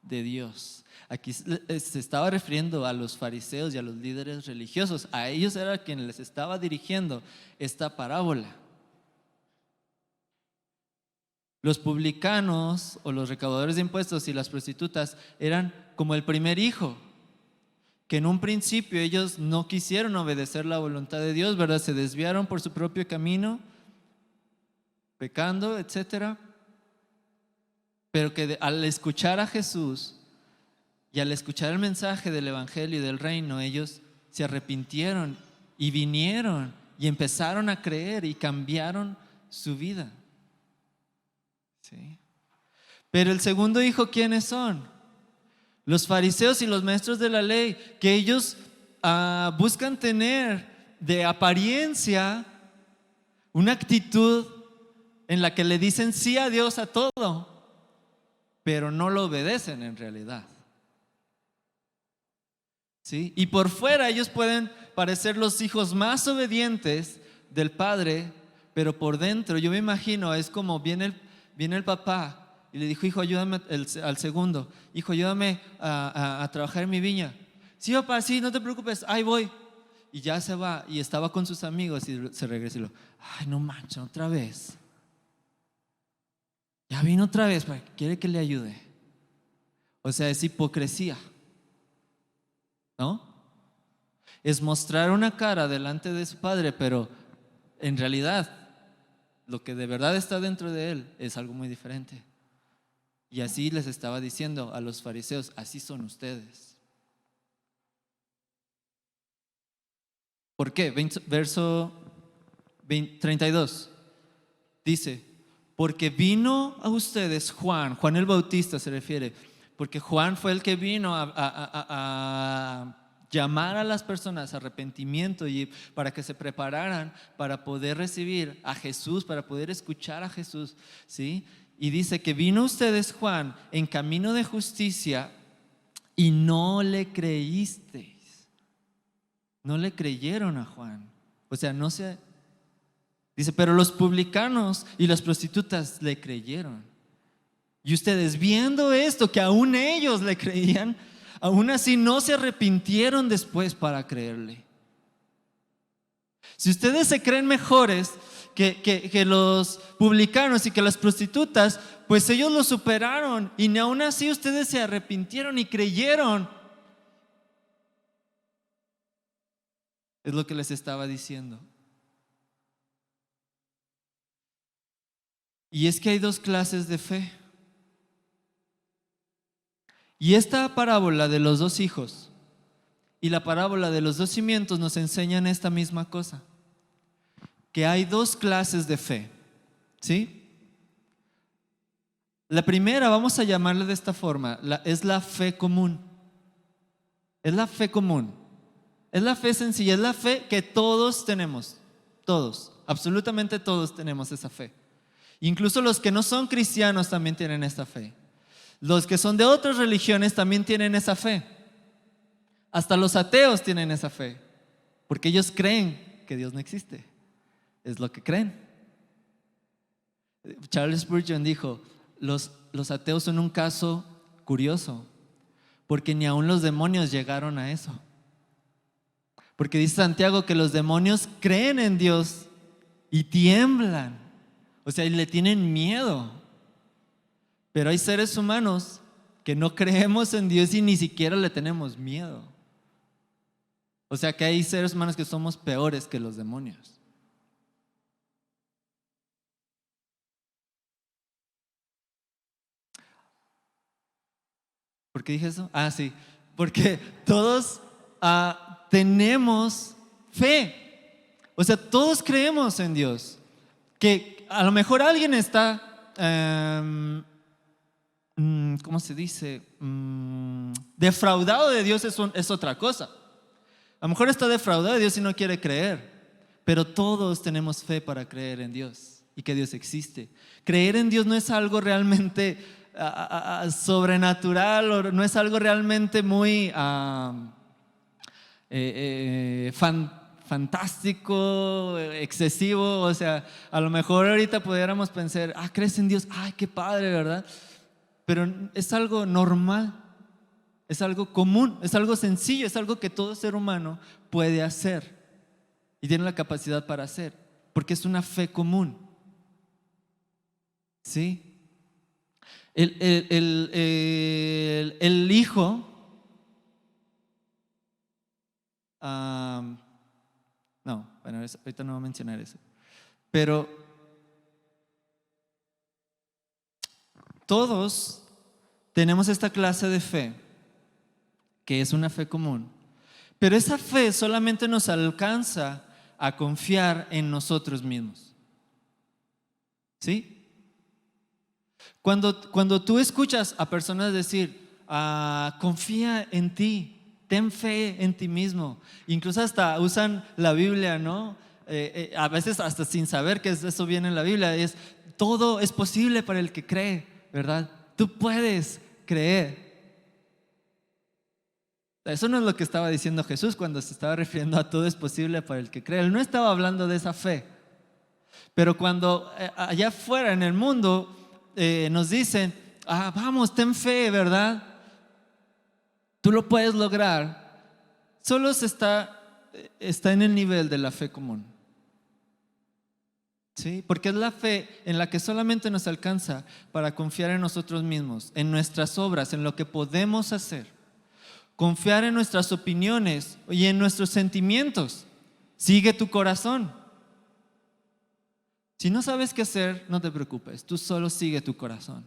[SPEAKER 1] de Dios. Aquí se estaba refiriendo a los fariseos y a los líderes religiosos. A ellos era a quien les estaba dirigiendo esta parábola. Los publicanos o los recaudadores de impuestos y las prostitutas eran como el primer hijo, que en un principio ellos no quisieron obedecer la voluntad de Dios, ¿verdad? Se desviaron por su propio camino, pecando, etcétera. Pero que al escuchar a Jesús y al escuchar el mensaje del evangelio y del reino, ellos se arrepintieron y vinieron y empezaron a creer y cambiaron su vida. ¿Sí? Pero el segundo hijo, ¿quiénes son? Los fariseos y los maestros de la ley, que ellos buscan tener de apariencia una actitud en la que le dicen sí a Dios a todo, pero no lo obedecen en realidad. ¿Sí? Y por fuera ellos pueden parecer los hijos más obedientes del padre, pero por dentro, yo me imagino, es como viene el papá y le dijo, hijo, ayúdame al segundo, hijo, ayúdame a trabajar en mi viña. Sí, papá, sí, no te preocupes, ahí voy. Y ya se va y estaba con sus amigos y se regresa y lo, ay, no manches, otra vez. Ya vino otra vez, quiere que le ayude. O sea, es hipocresía, ¿no? Es mostrar una cara delante de su padre, pero en realidad lo que de verdad está dentro de él es algo muy diferente. Y así les estaba diciendo a los fariseos, así son ustedes. ¿Por qué? Verso 32 dice, porque vino a ustedes Juan el Bautista se refiere, porque Juan fue el que vino a llamar a las personas a arrepentimiento y para que se prepararan para poder recibir a Jesús, para poder escuchar a Jesús, ¿sí? Y dice que vino a ustedes Juan en camino de justicia y no le creísteis. No le creyeron a Juan. O sea, dice, pero los publicanos y las prostitutas le creyeron. Y ustedes viendo esto, que aún ellos le creían, aún así no se arrepintieron después para creerle. Si ustedes se creen mejores que los publicanos y que las prostitutas, pues ellos lo superaron y ni aún así ustedes se arrepintieron y creyeron. Es lo que les estaba diciendo. Y es que hay dos clases de fe. Y esta parábola de los dos hijos y la parábola de los dos cimientos nos enseñan esta misma cosa, que hay dos clases de fe, ¿sí? La primera, vamos a llamarla de esta forma, es la fe común. Es la fe común. Es la fe sencilla, es la fe que todos tenemos. Todos, absolutamente todos tenemos esa fe. Incluso los que no son cristianos también tienen esta fe. Los que son de otras religiones también tienen esa fe. Hasta los ateos tienen esa fe, porque ellos creen que Dios no existe. Es lo que creen. Charles Spurgeon dijo, los ateos son un caso curioso, porque ni aun los demonios llegaron a eso. Porque dice Santiago que los demonios creen en Dios y tiemblan. O sea, y le tienen miedo. Pero hay seres humanos que no creemos en Dios y ni siquiera le tenemos miedo. O sea que hay seres humanos que somos peores que los demonios. ¿Por qué dije eso? Ah, sí, porque todos tenemos fe. O sea, todos creemos en Dios. Que a lo mejor alguien está, ¿cómo se dice? Defraudado de Dios es otra cosa. A lo mejor está defraudado de Dios y no quiere creer. Pero todos tenemos fe para creer en Dios y que Dios existe. Creer en Dios no es algo realmente sobrenatural, o no es algo realmente muy fantástico, excesivo. O sea, a lo mejor ahorita pudiéramos pensar, ¿crees en Dios? Ay, qué padre, ¿verdad? Pero es algo normal, es algo común, es algo sencillo, es algo que todo ser humano puede hacer y tiene la capacidad para hacer, porque es una fe común. ¿Sí? El hijo, no, bueno, ahorita no voy a mencionar eso, pero todos tenemos esta clase de fe, que es una fe común, pero esa fe solamente nos alcanza a confiar en nosotros mismos. ¿Sí? Cuando tú escuchas a personas decir, confía en ti, ten fe en ti mismo, incluso hasta usan la Biblia, ¿no? A veces hasta sin saber que eso viene en la Biblia, todo es posible para el que cree, ¿verdad? Tú puedes creer. Eso no es lo que estaba diciendo Jesús cuando se estaba refiriendo a todo es posible para el que cree. Él no estaba hablando de esa fe. Pero cuando allá afuera en el mundo nos dicen, vamos, ten fe, ¿verdad? Tú lo puedes lograr. Solo está en el nivel de la fe común. ¿Sí? Porque es la fe en la que solamente nos alcanza para confiar en nosotros mismos, en nuestras obras, en lo que podemos hacer. Confiar en nuestras opiniones y en nuestros sentimientos. Sigue tu corazón. Si no sabes qué hacer, no te preocupes. Tú solo sigue tu corazón.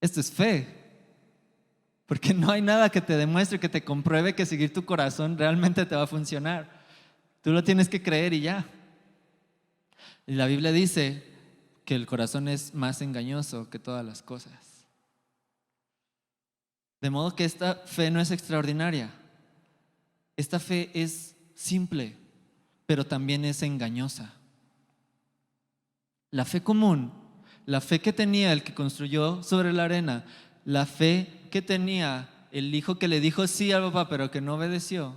[SPEAKER 1] Esto es fe. Porque no hay nada que te demuestre, que te compruebe que seguir tu corazón realmente te va a funcionar. Tú lo tienes que creer y ya. Y la Biblia dice que el corazón es más engañoso que todas las cosas. De modo que esta fe no es extraordinaria. Esta fe es simple, pero también es engañosa. La fe común, la fe que tenía el que construyó sobre la arena, la fe que tenía el hijo que le dijo sí al papá pero que no obedeció,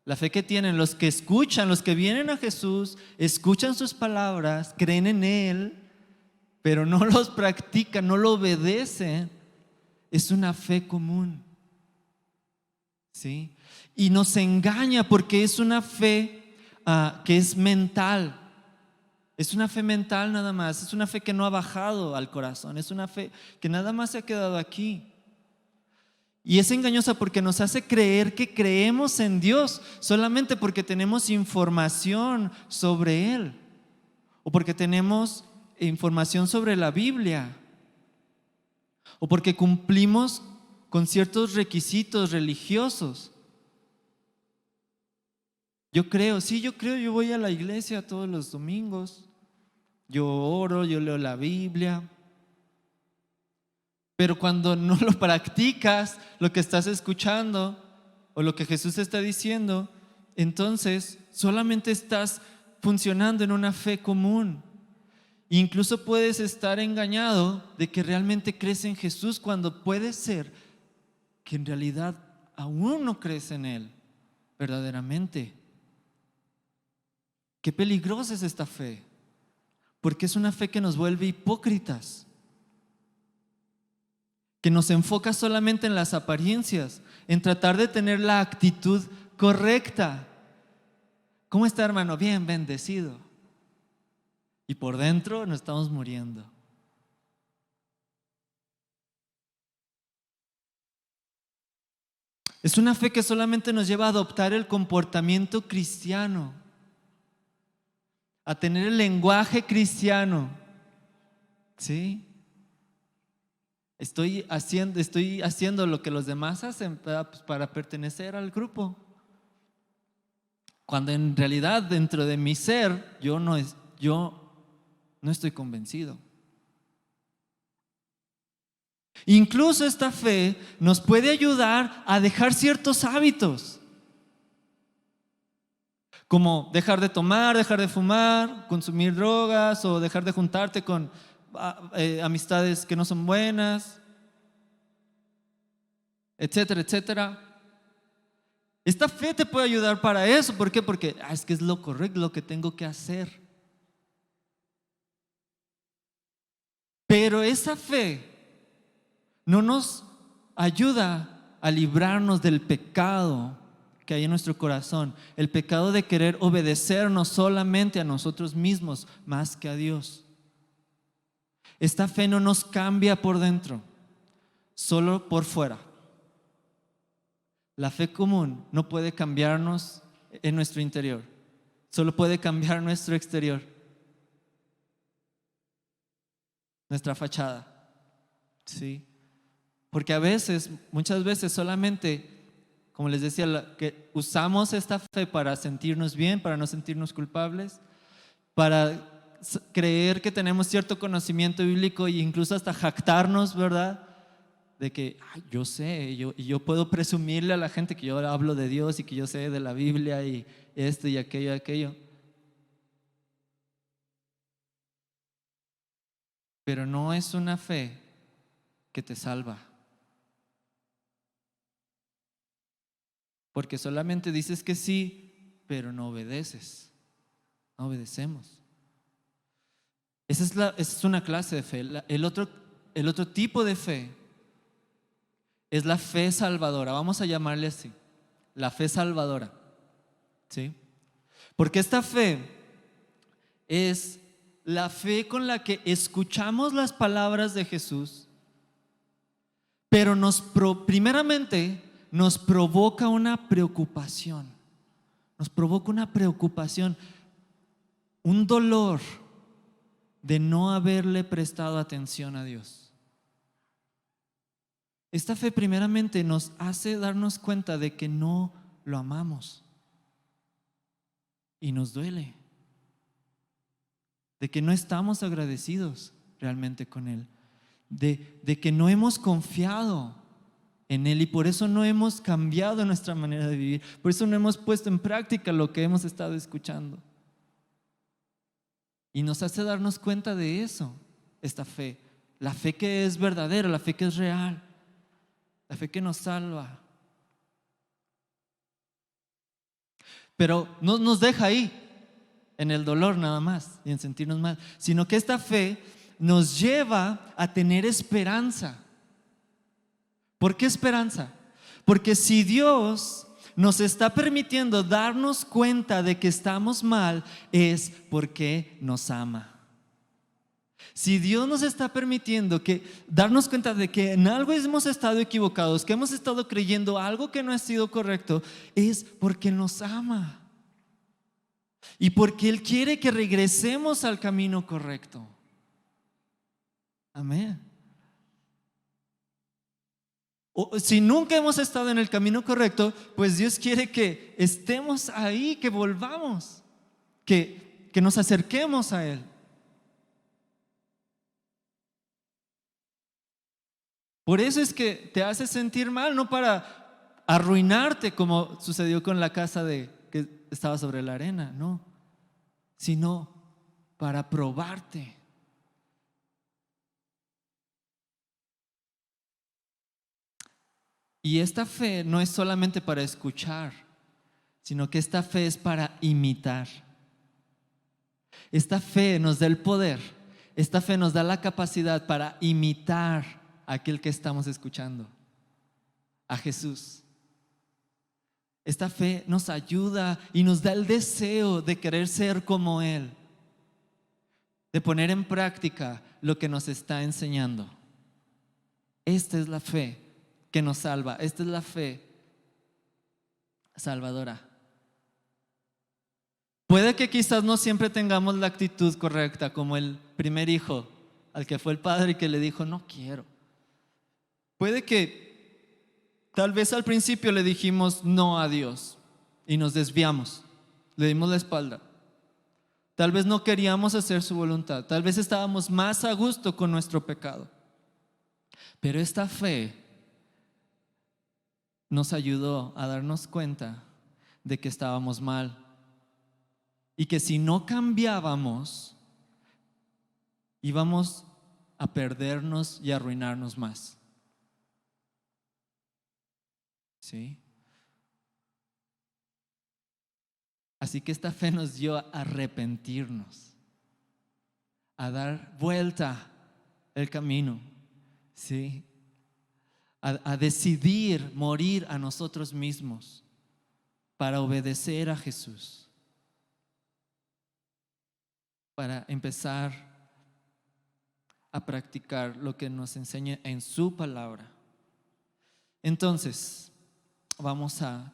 [SPEAKER 1] la fe que tienen los que escuchan, los que vienen a Jesús, escuchan sus palabras, creen en Él, pero no los practican, no lo obedecen, es una fe común. ¿Sí? Y nos engaña porque es una fe que es mental. Es una fe mental nada más, es una fe que no ha bajado al corazón, es una fe que nada más se ha quedado aquí. Y es engañosa porque nos hace creer que creemos en Dios solamente porque tenemos información sobre Él o porque tenemos información sobre la Biblia o porque cumplimos con ciertos requisitos religiosos. Yo voy a la iglesia todos los domingos, yo oro, yo leo la Biblia. Pero cuando no lo practicas, lo que estás escuchando o lo que Jesús está diciendo, entonces solamente estás funcionando en una fe común. Incluso puedes estar engañado de que realmente crees en Jesús cuando puede ser que en realidad aún no crees en Él verdaderamente. Qué peligrosa es esta fe, porque es una fe que nos vuelve hipócritas, que nos enfoca solamente en las apariencias, en tratar de tener la actitud correcta. ¿Cómo está, hermano? Bien, bendecido. Y por dentro nos estamos muriendo. Es una fe que solamente nos lleva a adoptar el comportamiento cristiano, a tener el lenguaje cristiano. ¿Sí? Estoy haciendo lo que los demás hacen para pertenecer al grupo, cuando en realidad dentro de mi ser yo no estoy convencido. Incluso esta fe nos puede ayudar a dejar ciertos hábitos, como dejar de tomar, dejar de fumar, consumir drogas o dejar de juntarte con amistades que no son buenas, etcétera, etcétera. Esta fe te puede ayudar para eso. ¿Por qué? Porque es que es lo correcto, lo que tengo que hacer. Pero esa fe no nos ayuda a librarnos del pecado que hay en nuestro corazón, el pecado de querer obedecernos solamente a nosotros mismos más que a Dios. Esta fe no nos cambia por dentro, solo por fuera. La fe común no puede cambiarnos en nuestro interior, solo puede cambiar nuestro exterior, nuestra fachada. ¿Sí? Porque muchas veces solamente, como les decía, que usamos esta fe para sentirnos bien, para no sentirnos culpables, para creer que tenemos cierto conocimiento bíblico e incluso hasta jactarnos, ¿verdad? De que yo sé, yo puedo presumirle a la gente que yo hablo de Dios y que yo sé de la Biblia y esto y aquello. Pero no es una fe que te salva. Porque solamente dices que sí, pero no obedeces. No obedecemos. Esa es una clase de fe. El otro tipo de fe es la fe salvadora. Vamos a llamarle así, la fe salvadora. ¿Sí? Porque esta fe es la fe con la que escuchamos las palabras de Jesús, pero primeramente nos provoca una preocupación. Nos provoca una preocupación, un dolor de no haberle prestado atención a Dios. Esta fe primeramente nos hace darnos cuenta de que no lo amamos y nos duele. de que no estamos agradecidos realmente con Él, de que no hemos confiado en Él y por eso no hemos cambiado nuestra manera de vivir, por eso no hemos puesto en práctica lo que hemos estado escuchando. Y nos hace darnos cuenta de eso, esta fe, la fe que es verdadera, la fe que es real, la fe que nos salva. Pero no nos deja ahí, en el dolor nada más y en sentirnos mal, sino que esta fe nos lleva a tener esperanza. ¿Por qué esperanza? Porque si Dios nos está permitiendo darnos cuenta de que estamos mal, es porque nos ama. Si Dios nos está permitiendo darnos cuenta de que en algo hemos estado equivocados, que hemos estado creyendo algo que no ha sido correcto, es porque nos ama y porque Él quiere que regresemos al camino correcto. Amén. O si nunca hemos estado en el camino correcto, pues Dios quiere que estemos ahí, que volvamos, que nos acerquemos a Él. Por eso es que te hace sentir mal, no para arruinarte como sucedió con la casa que estaba sobre la arena, no, sino para probarte. Y esta fe no es solamente para escuchar, sino que esta fe es para imitar. Esta fe nos da el poder, esta fe nos da la capacidad para imitar a aquel que estamos escuchando, a Jesús. Esta fe nos ayuda y nos da el deseo de querer ser como Él, de poner en práctica lo que nos está enseñando. Esta es la fe que nos salva, esta es la fe salvadora. Puede que quizás no siempre tengamos la actitud correcta, como el primer hijo al que fue el padre y que le dijo no quiero. Puede que tal vez al principio le dijimos no a Dios y nos desviamos, le dimos la espalda. Tal vez no queríamos hacer su voluntad, tal vez estábamos más a gusto con nuestro pecado. Pero esta fe nos ayudó a darnos cuenta de que estábamos mal y que si no cambiábamos íbamos a perdernos y a arruinarnos más. ¿Sí? Así que esta fe nos dio a arrepentirnos, a dar vuelta el camino, ¿sí? A decidir morir a nosotros mismos para obedecer a Jesús, para empezar a practicar lo que nos enseña en su palabra. Entonces, vamos a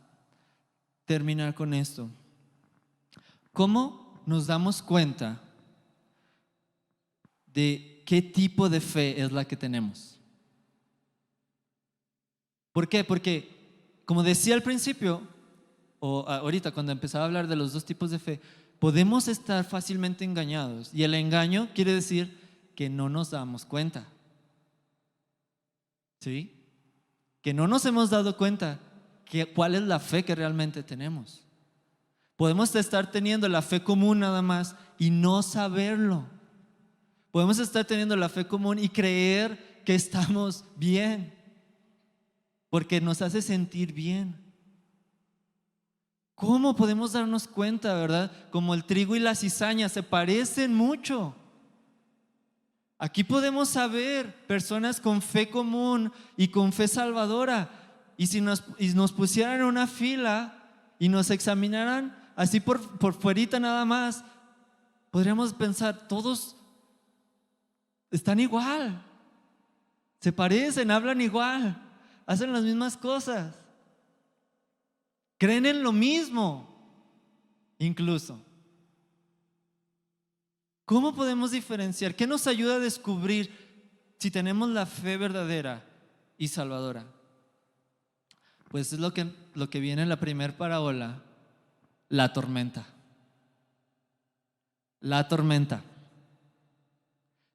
[SPEAKER 1] terminar con esto. ¿Cómo nos damos cuenta de qué tipo de fe es la que tenemos? ¿Por qué? Porque, como decía al principio, o ahorita cuando empezaba a hablar de los dos tipos de fe, podemos estar fácilmente engañados. Y el engaño quiere decir que no nos damos cuenta. ¿Sí? Que no nos hemos dado cuenta cuál es la fe que realmente tenemos. Podemos estar teniendo la fe común nada más y no saberlo. Podemos estar teniendo la fe común y creer que estamos bien, porque nos hace sentir bien. ¿Cómo podemos darnos cuenta, verdad? Como el trigo y la cizaña se parecen mucho. Aquí podemos saber personas con fe común y con fe salvadora. Y si nos pusieran en una fila y nos examinaran así por fuerita nada más, podríamos pensar, todos están igual, se parecen, hablan igual, hacen las mismas cosas, creen en lo mismo, incluso. ¿Cómo podemos diferenciar? ¿Qué nos ayuda a descubrir si tenemos la fe verdadera y salvadora? Pues es lo que viene en la primera parábola, la tormenta. La tormenta.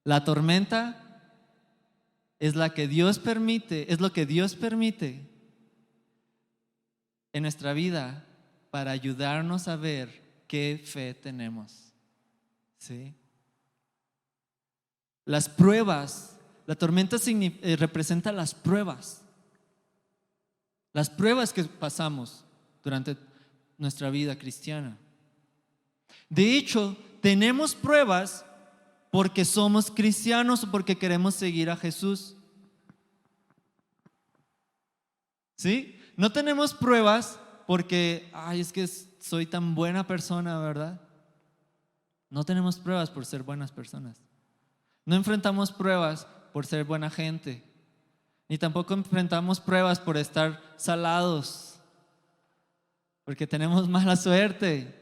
[SPEAKER 1] La tormenta es la que Dios permite, es lo que Dios permite en nuestra vida para ayudarnos a ver qué fe tenemos. ¿Sí? Las pruebas, la tormenta representa las pruebas que pasamos durante nuestra vida cristiana. De hecho, tenemos pruebas porque somos cristianos o porque queremos seguir a Jesús. ¿Sí? No tenemos pruebas porque, es que soy tan buena persona, ¿verdad? No tenemos pruebas por ser buenas personas. No enfrentamos pruebas por ser buena gente. Ni tampoco enfrentamos pruebas por estar salados, porque tenemos mala suerte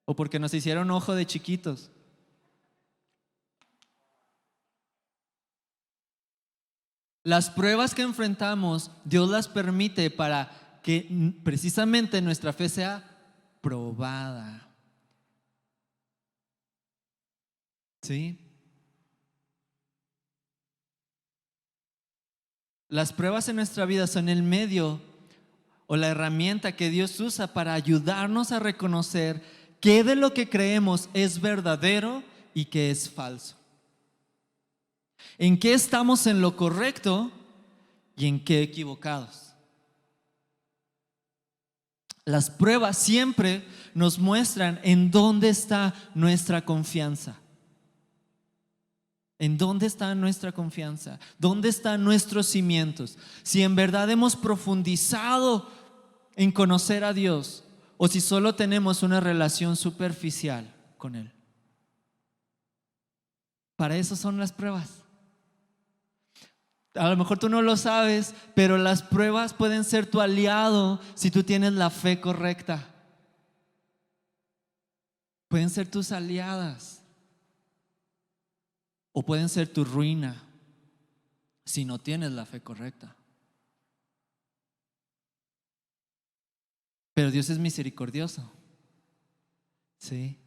[SPEAKER 1] o porque nos hicieron ojo de chiquitos. Las pruebas que enfrentamos, Dios las permite para que precisamente nuestra fe sea probada. ¿Sí? Las pruebas en nuestra vida son el medio o la herramienta que Dios usa para ayudarnos a reconocer qué de lo que creemos es verdadero y qué es falso. En qué estamos en lo correcto y en qué equivocados. Las pruebas siempre nos muestran en dónde está nuestra confianza. ¿En dónde está nuestra confianza? ¿Dónde están nuestros cimientos? Si en verdad hemos profundizado en conocer a Dios o si solo tenemos una relación superficial con Él. Para eso son las pruebas. A lo mejor tú no lo sabes, pero las pruebas pueden ser tu aliado si tú tienes la fe correcta. Pueden ser tus aliadas o pueden ser tu ruina si no tienes la fe correcta. Pero Dios es misericordioso. Sí.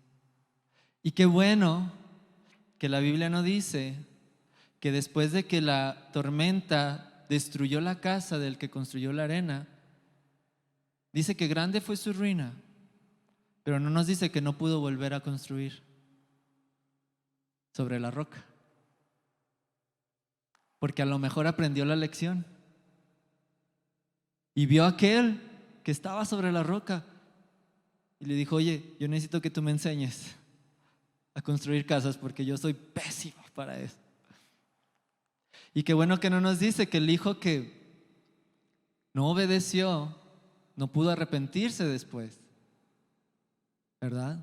[SPEAKER 1] Y qué bueno que la Biblia no dice que después de que la tormenta destruyó la casa del que construyó la arena, dice que grande fue su ruina, pero no nos dice que no pudo volver a construir sobre la roca, porque a lo mejor aprendió la lección y vio a aquel que estaba sobre la roca y le dijo: oye, yo necesito que tú me enseñes a construir casas porque yo soy pésimo para eso. Y qué bueno que no nos dice que el hijo que no obedeció no pudo arrepentirse después, ¿verdad?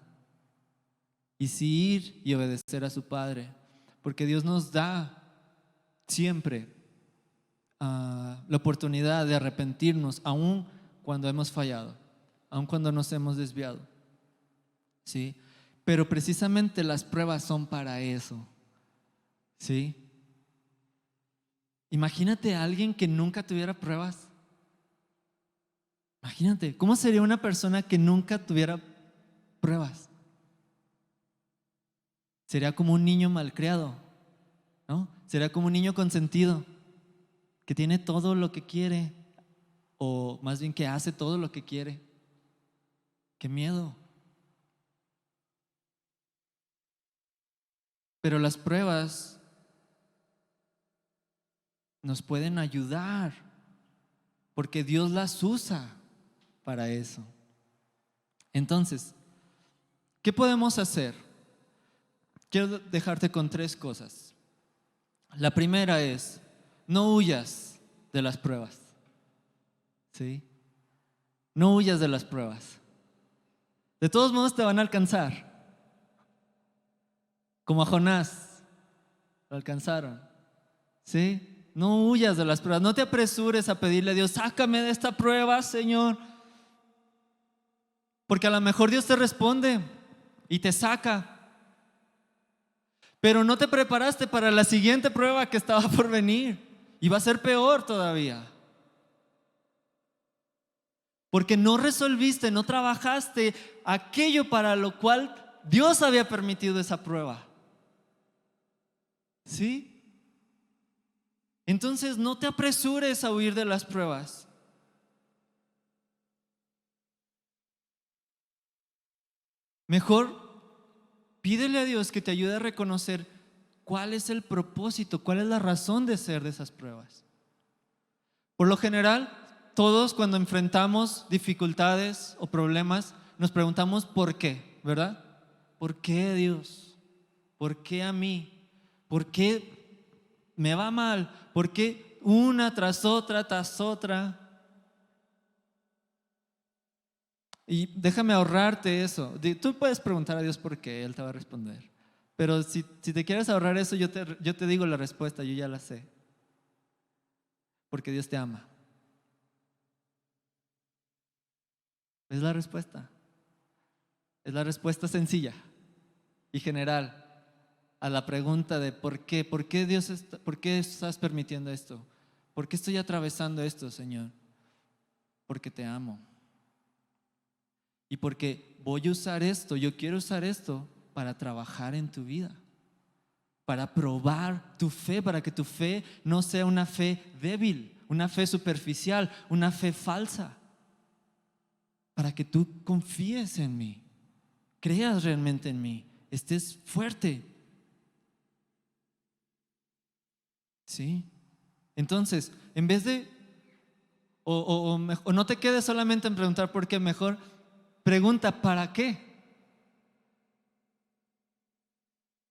[SPEAKER 1] Y sí ir y obedecer a su padre, porque Dios nos da siempre la oportunidad de arrepentirnos, aun cuando hemos fallado, aun cuando nos hemos desviado. ¿Sí? Pero precisamente las pruebas son para eso. ¿Sí? Imagínate a alguien que nunca tuviera pruebas. Imagínate, ¿cómo sería una persona que nunca tuviera pruebas? Sería como un niño malcriado, ¿no? Sería como un niño consentido, que tiene todo lo que quiere, o más bien que hace todo lo que quiere. ¡Qué miedo! Pero las pruebas nos pueden ayudar, porque Dios las usa para eso. Entonces, ¿qué podemos hacer? Quiero dejarte con 3 cosas. La primera es: no huyas de las pruebas. ¿Sí? No huyas de las pruebas. De todos modos te van a alcanzar. Como a Jonás, lo alcanzaron. ¿Sí? No huyas de las pruebas. No te apresures a pedirle a Dios: sácame de esta prueba, Señor. Porque a lo mejor Dios te responde y te saca. Pero no te preparaste para la siguiente prueba que estaba por venir. Y va a ser peor todavía. Porque no resolviste, no trabajaste aquello para lo cual Dios había permitido esa prueba. ¿Sí? Entonces no te apresures a huir de las pruebas. Mejor pídele a Dios que te ayude a reconocer cuál es el propósito, cuál es la razón de ser de esas pruebas. Por lo general, todos cuando enfrentamos dificultades o problemas, nos preguntamos ¿por qué? ¿Verdad? ¿Por qué, Dios? ¿Por qué a mí? ¿Por qué me va mal? ¿Por qué una tras otra? Y déjame ahorrarte eso. Tú puedes preguntar a Dios por qué, Él te va a responder. Pero si te quieres ahorrar eso, yo te digo la respuesta, yo ya la sé. Porque Dios te ama. Es la respuesta. Es la respuesta sencilla y general a la pregunta de ¿por qué? ¿Por qué Dios por qué estás permitiendo esto? ¿Por qué estoy atravesando esto, Señor? Porque te amo. Y porque voy a usar esto, yo quiero usar esto para trabajar en tu vida, para probar tu fe, para que tu fe no sea una fe débil, una fe superficial, una fe falsa, para que tú confíes en mí, creas realmente en mí, estés fuerte. ¿Sí? Entonces, en vez de, o no te quedes solamente en preguntar por qué, mejor pregunta ¿para qué?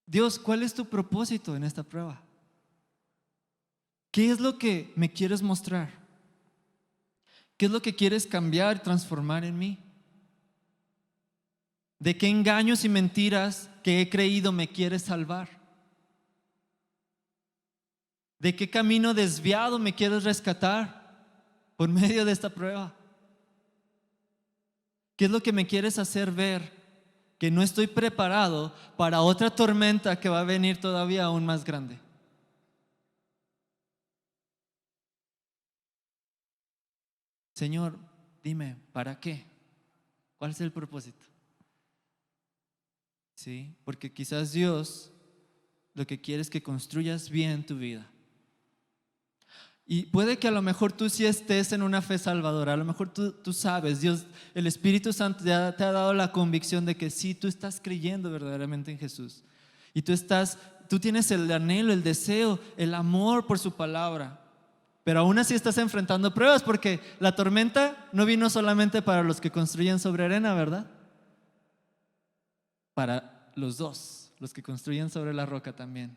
[SPEAKER 1] Dios, ¿cuál es tu propósito en esta prueba? ¿Qué es lo que me quieres mostrar? ¿Qué es lo que quieres cambiar y transformar en mí? ¿De qué engaños y mentiras que he creído me quieres salvar? ¿De qué camino desviado me quieres rescatar por medio de esta prueba? ¿Qué es lo que me quieres hacer ver? Que no estoy preparado para otra tormenta que va a venir todavía aún más grande. Señor, dime, ¿para qué? ¿Cuál es el propósito? Sí, porque quizás Dios lo que quiere es que construyas bien tu vida. Y puede que a lo mejor tú sí estés en una fe salvadora, a lo mejor tú sabes, Dios, el Espíritu Santo ya te ha dado la convicción de que sí, tú estás creyendo verdaderamente en Jesús. Y tú tienes el anhelo, el deseo, el amor por su palabra. Pero aún así estás enfrentando pruebas porque la tormenta no vino solamente para los que construyen sobre arena, ¿verdad? Para los dos, los que construyen sobre la roca también.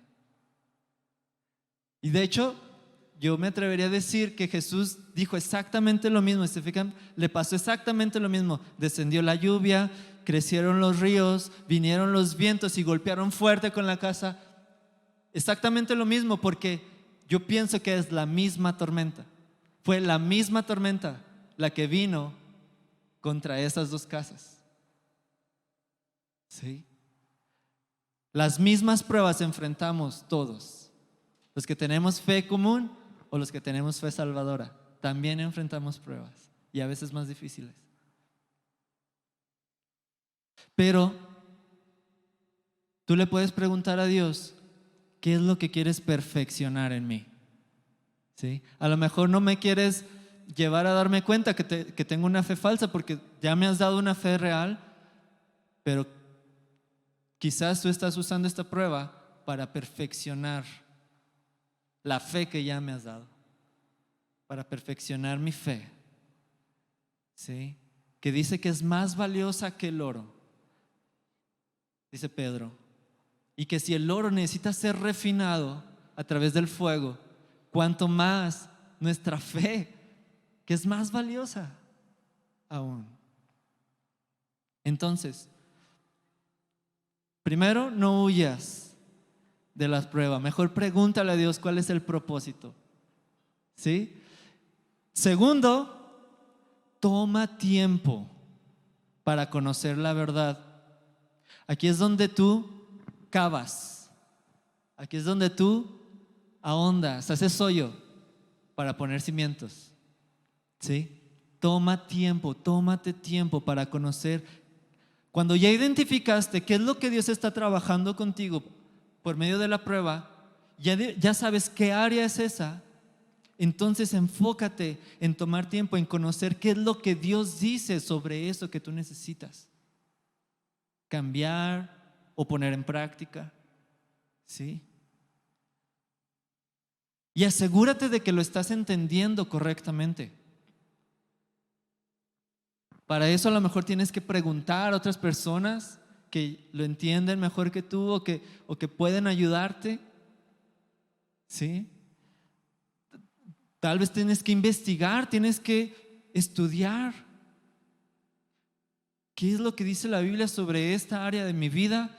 [SPEAKER 1] Y de hecho, yo me atrevería a decir que Jesús dijo exactamente lo mismo. ¿Se fijan? Le pasó exactamente lo mismo. Descendió la lluvia, crecieron los ríos, vinieron los vientos y golpearon fuerte con la casa. Exactamente lo mismo, porque yo pienso que es la misma tormenta. Fue la misma tormenta la que vino contra esas dos casas. ¿Sí? Las mismas pruebas enfrentamos todos. Los que tenemos fe común o los que tenemos fe salvadora, también enfrentamos pruebas y a veces más difíciles. Pero tú le puedes preguntar a Dios, ¿qué es lo que quieres perfeccionar en mí? ¿Sí? A lo mejor no me quieres llevar a darme cuenta que tengo una fe falsa porque ya me has dado una fe real, pero quizás tú estás usando esta prueba para perfeccionar la fe que ya me has dado, para perfeccionar mi fe, ¿sí? Que dice que es más valiosa que el oro, dice Pedro, y que si el oro necesita ser refinado a través del fuego, cuanto más nuestra fe, que es más valiosa aún. Entonces, primero, no huyas de las pruebas. Mejor pregúntale a Dios cuál es el propósito. ¿Sí? Segundo, toma tiempo para conocer la verdad. Aquí es donde tú cavas. Aquí es donde tú ahondas, haces hoyo para poner cimientos. ¿Sí? Toma tiempo, tómate tiempo para conocer. Cuando ya identificaste qué es lo que Dios está trabajando contigo por medio de la prueba ya sabes qué área es esa. Entonces enfócate en tomar tiempo, en conocer qué es lo que Dios dice sobre eso que tú necesitas cambiar o poner en práctica, ¿sí? Y asegúrate de que lo estás entendiendo correctamente. Para eso a lo mejor tienes que preguntar a otras personas que lo entienden mejor que tú o que pueden ayudarte, ¿sí? Tal vez tienes que investigar, tienes que estudiar. ¿Qué es lo que dice la Biblia sobre esta área de mi vida?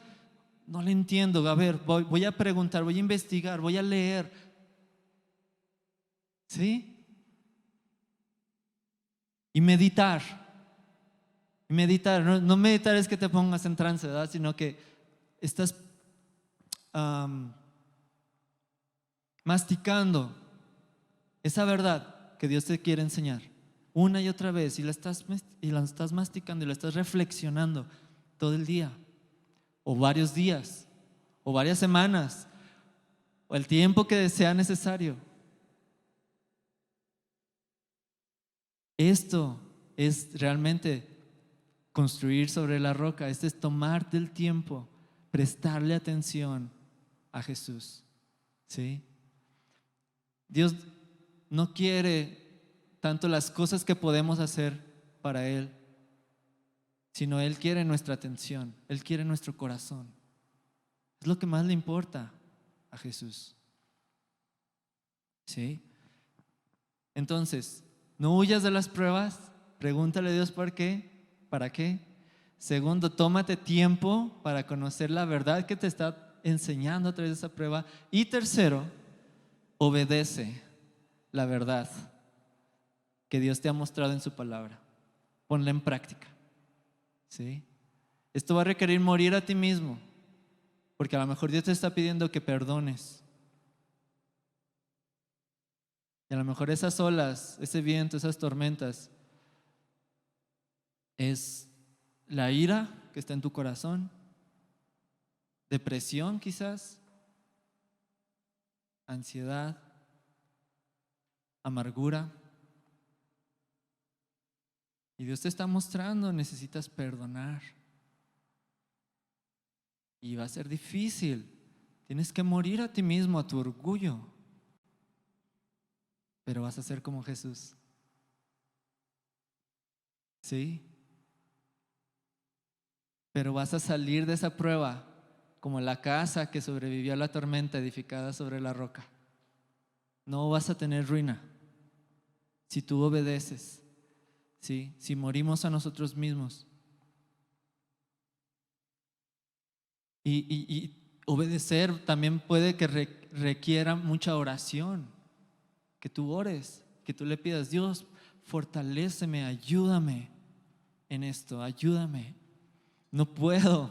[SPEAKER 1] No la entiendo. A ver, voy a preguntar, voy a investigar, voy a leer. ¿Sí? Y meditar. No meditar es que te pongas en trance, ¿verdad? Sino que estás masticando esa verdad que Dios te quiere enseñar una y otra vez, y la estás masticando y la estás reflexionando todo el día, o varios días, o varias semanas, o el tiempo que sea necesario. Esto es realmente construir sobre la roca. Este es tomarte el tiempo, prestarle atención a Jesús, ¿sí? Dios no quiere tanto las cosas que podemos hacer para Él, sino Él quiere nuestra atención, Él quiere nuestro corazón. Es lo que más le importa a Jesús, ¿sí? Entonces, no huyas de las pruebas, pregúntale a Dios por qué, para qué. Segundo, tómate tiempo para conocer la verdad que te está enseñando a través de esa prueba. Y tercero, obedece la verdad que Dios te ha mostrado en su palabra. Ponla en práctica, ¿sí? Esto va a requerir morir a ti mismo, porque a lo mejor Dios te está pidiendo que perdones. Y a lo mejor esas olas, ese viento, esas tormentas, es la ira que está en tu corazón, depresión quizás, ansiedad, amargura. Y Dios te está mostrando, necesitas perdonar. Y va a ser difícil. Tienes que morir a ti mismo, a tu orgullo. Pero vas a ser como Jesús. ¿Sí? Pero vas a salir de esa prueba como la casa que sobrevivió a la tormenta edificada sobre la roca. No vas a tener ruina si tú obedeces, ¿sí? Si morimos a nosotros mismos. Y obedecer también puede que requiera mucha oración. Que tú ores, que tú le pidas: Dios, fortaléceme, ayúdame en esto, ayúdame. No puedo,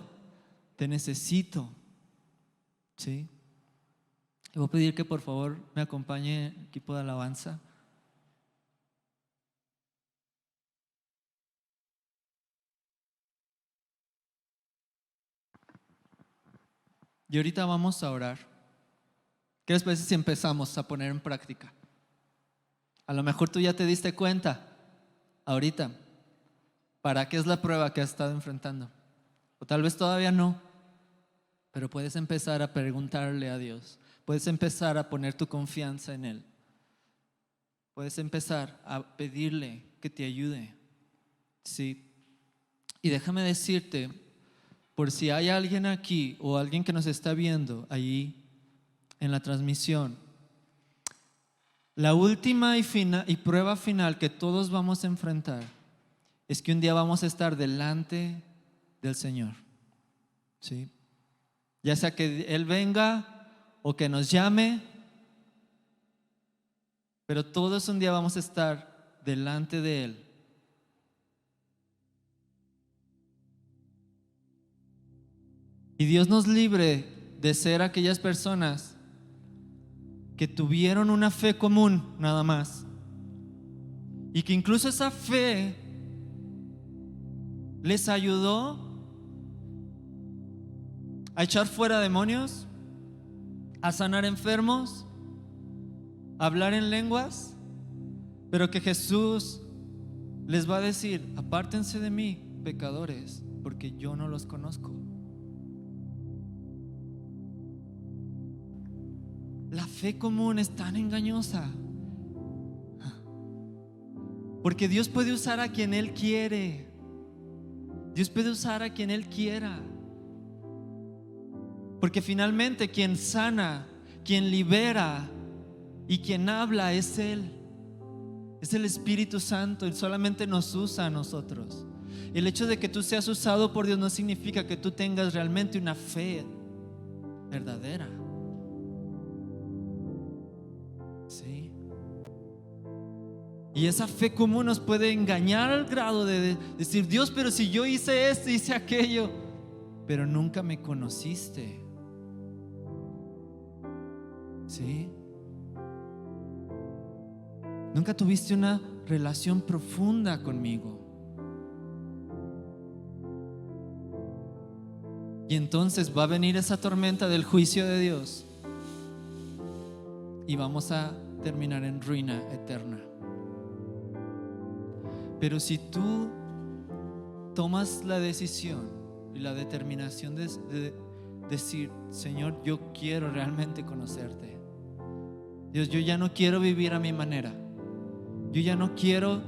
[SPEAKER 1] te necesito, ¿sí? Le voy a pedir que por favor me acompañe el equipo de alabanza. Y ahorita vamos a orar. ¿Qué les parece si empezamos a poner en práctica? A lo mejor tú ya te diste cuenta ahorita para qué es la prueba que has estado enfrentando. O tal vez todavía no, pero puedes empezar a preguntarle a Dios. Puedes empezar a poner tu confianza en Él. Puedes empezar a pedirle que te ayude. Sí. Y déjame decirte, por si hay alguien aquí o alguien que nos está viendo allí en la transmisión, la última y prueba final que todos vamos a enfrentar es que un día vamos a estar delante del Señor, ¿sí? Ya sea que Él venga o que nos llame, pero todos un día vamos a estar delante de Él. Y Dios nos libre de ser aquellas personas que tuvieron una fe común nada más, y que incluso esa fe les ayudó a echar fuera demonios, a sanar enfermos, a hablar en lenguas, pero que Jesús les va a decir: apártense de mí, pecadores, porque yo no los conozco. La fe común es tan engañosa, porque Dios puede usar a quien Él quiere. Dios puede usar a quien Él quiera, porque finalmente quien sana, quien libera y quien habla es Él. Es el Espíritu Santo. Él solamente nos usa a nosotros. El hecho de que tú seas usado por Dios no significa que tú tengas realmente una fe verdadera. ¿Sí? Y esa fe común nos puede engañar al grado de decir: Dios, pero si yo hice esto, hice aquello, pero nunca me conociste. ¿Sí? Nunca tuviste una relación profunda conmigo. Y entonces va a venir esa tormenta del juicio de Dios y vamos a terminar en ruina eterna. Pero si tú tomas la decisión y la determinación de decir: Señor, yo quiero realmente conocerte. Dios, yo ya no quiero vivir a mi manera. Yo ya no quiero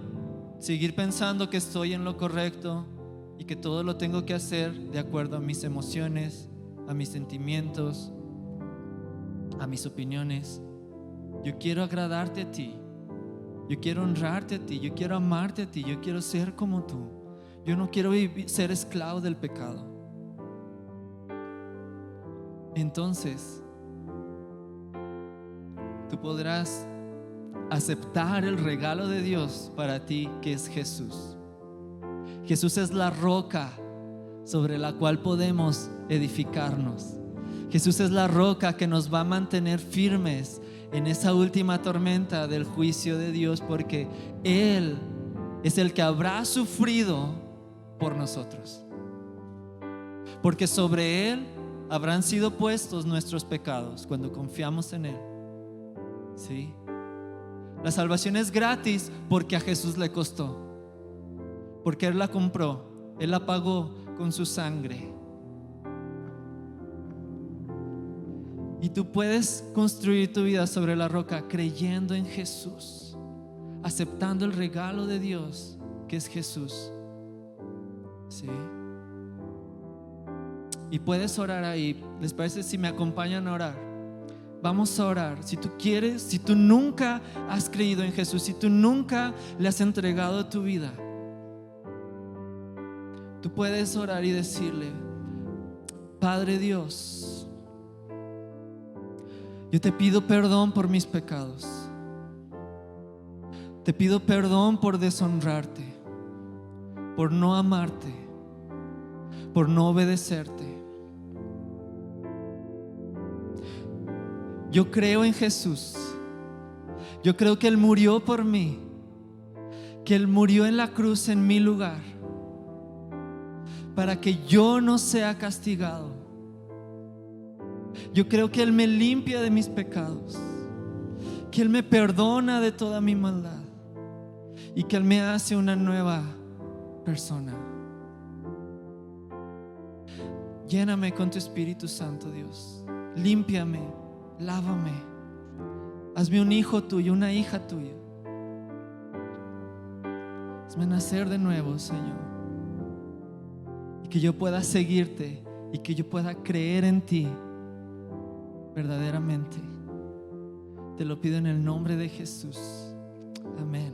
[SPEAKER 1] seguir pensando que estoy en lo correcto y que todo lo tengo que hacer de acuerdo a mis emociones, a mis sentimientos, a mis opiniones. Yo quiero agradarte a ti. Yo quiero honrarte a ti. Yo quiero amarte a ti. Yo quiero ser como tú. Yo no quiero ser esclavo del pecado. Entonces, tú podrás aceptar el regalo de Dios para ti, que es Jesús. Jesús es la roca sobre la cual podemos edificarnos. Jesús es la roca que nos va a mantener firmes en esa última tormenta del juicio de Dios, porque Él es el que habrá sufrido por nosotros, porque sobre Él habrán sido puestos nuestros pecados cuando confiamos en Él. ¿Sí? La salvación es gratis porque a Jesús le costó, porque Él la compró, Él la pagó con su sangre. Y tú puedes construir tu vida sobre la roca creyendo en Jesús, aceptando el regalo de Dios que es Jesús. ¿Sí? Y puedes orar ahí. ¿Les parece si me acompañan a orar? Vamos a orar. Si tú quieres, si tú nunca has creído en Jesús, si tú nunca le has entregado tu vida, tú puedes orar y decirle: Padre Dios, yo te pido perdón por mis pecados. Te pido perdón por deshonrarte, por no amarte, por no obedecerte. Yo creo en Jesús. Yo creo que Él murió por mí, que Él murió en la cruz en mi lugar, para que yo no sea castigado. Yo creo que Él me limpia de mis pecados, que Él me perdona de toda mi maldad y que Él me hace una nueva persona. Lléname con tu Espíritu Santo, Dios. Límpiame, lávame. Hazme un hijo tuyo, una hija tuya. Hazme nacer de nuevo, Señor, y que yo pueda seguirte y que yo pueda creer en ti verdaderamente. Te lo pido en el nombre de Jesús. Amén.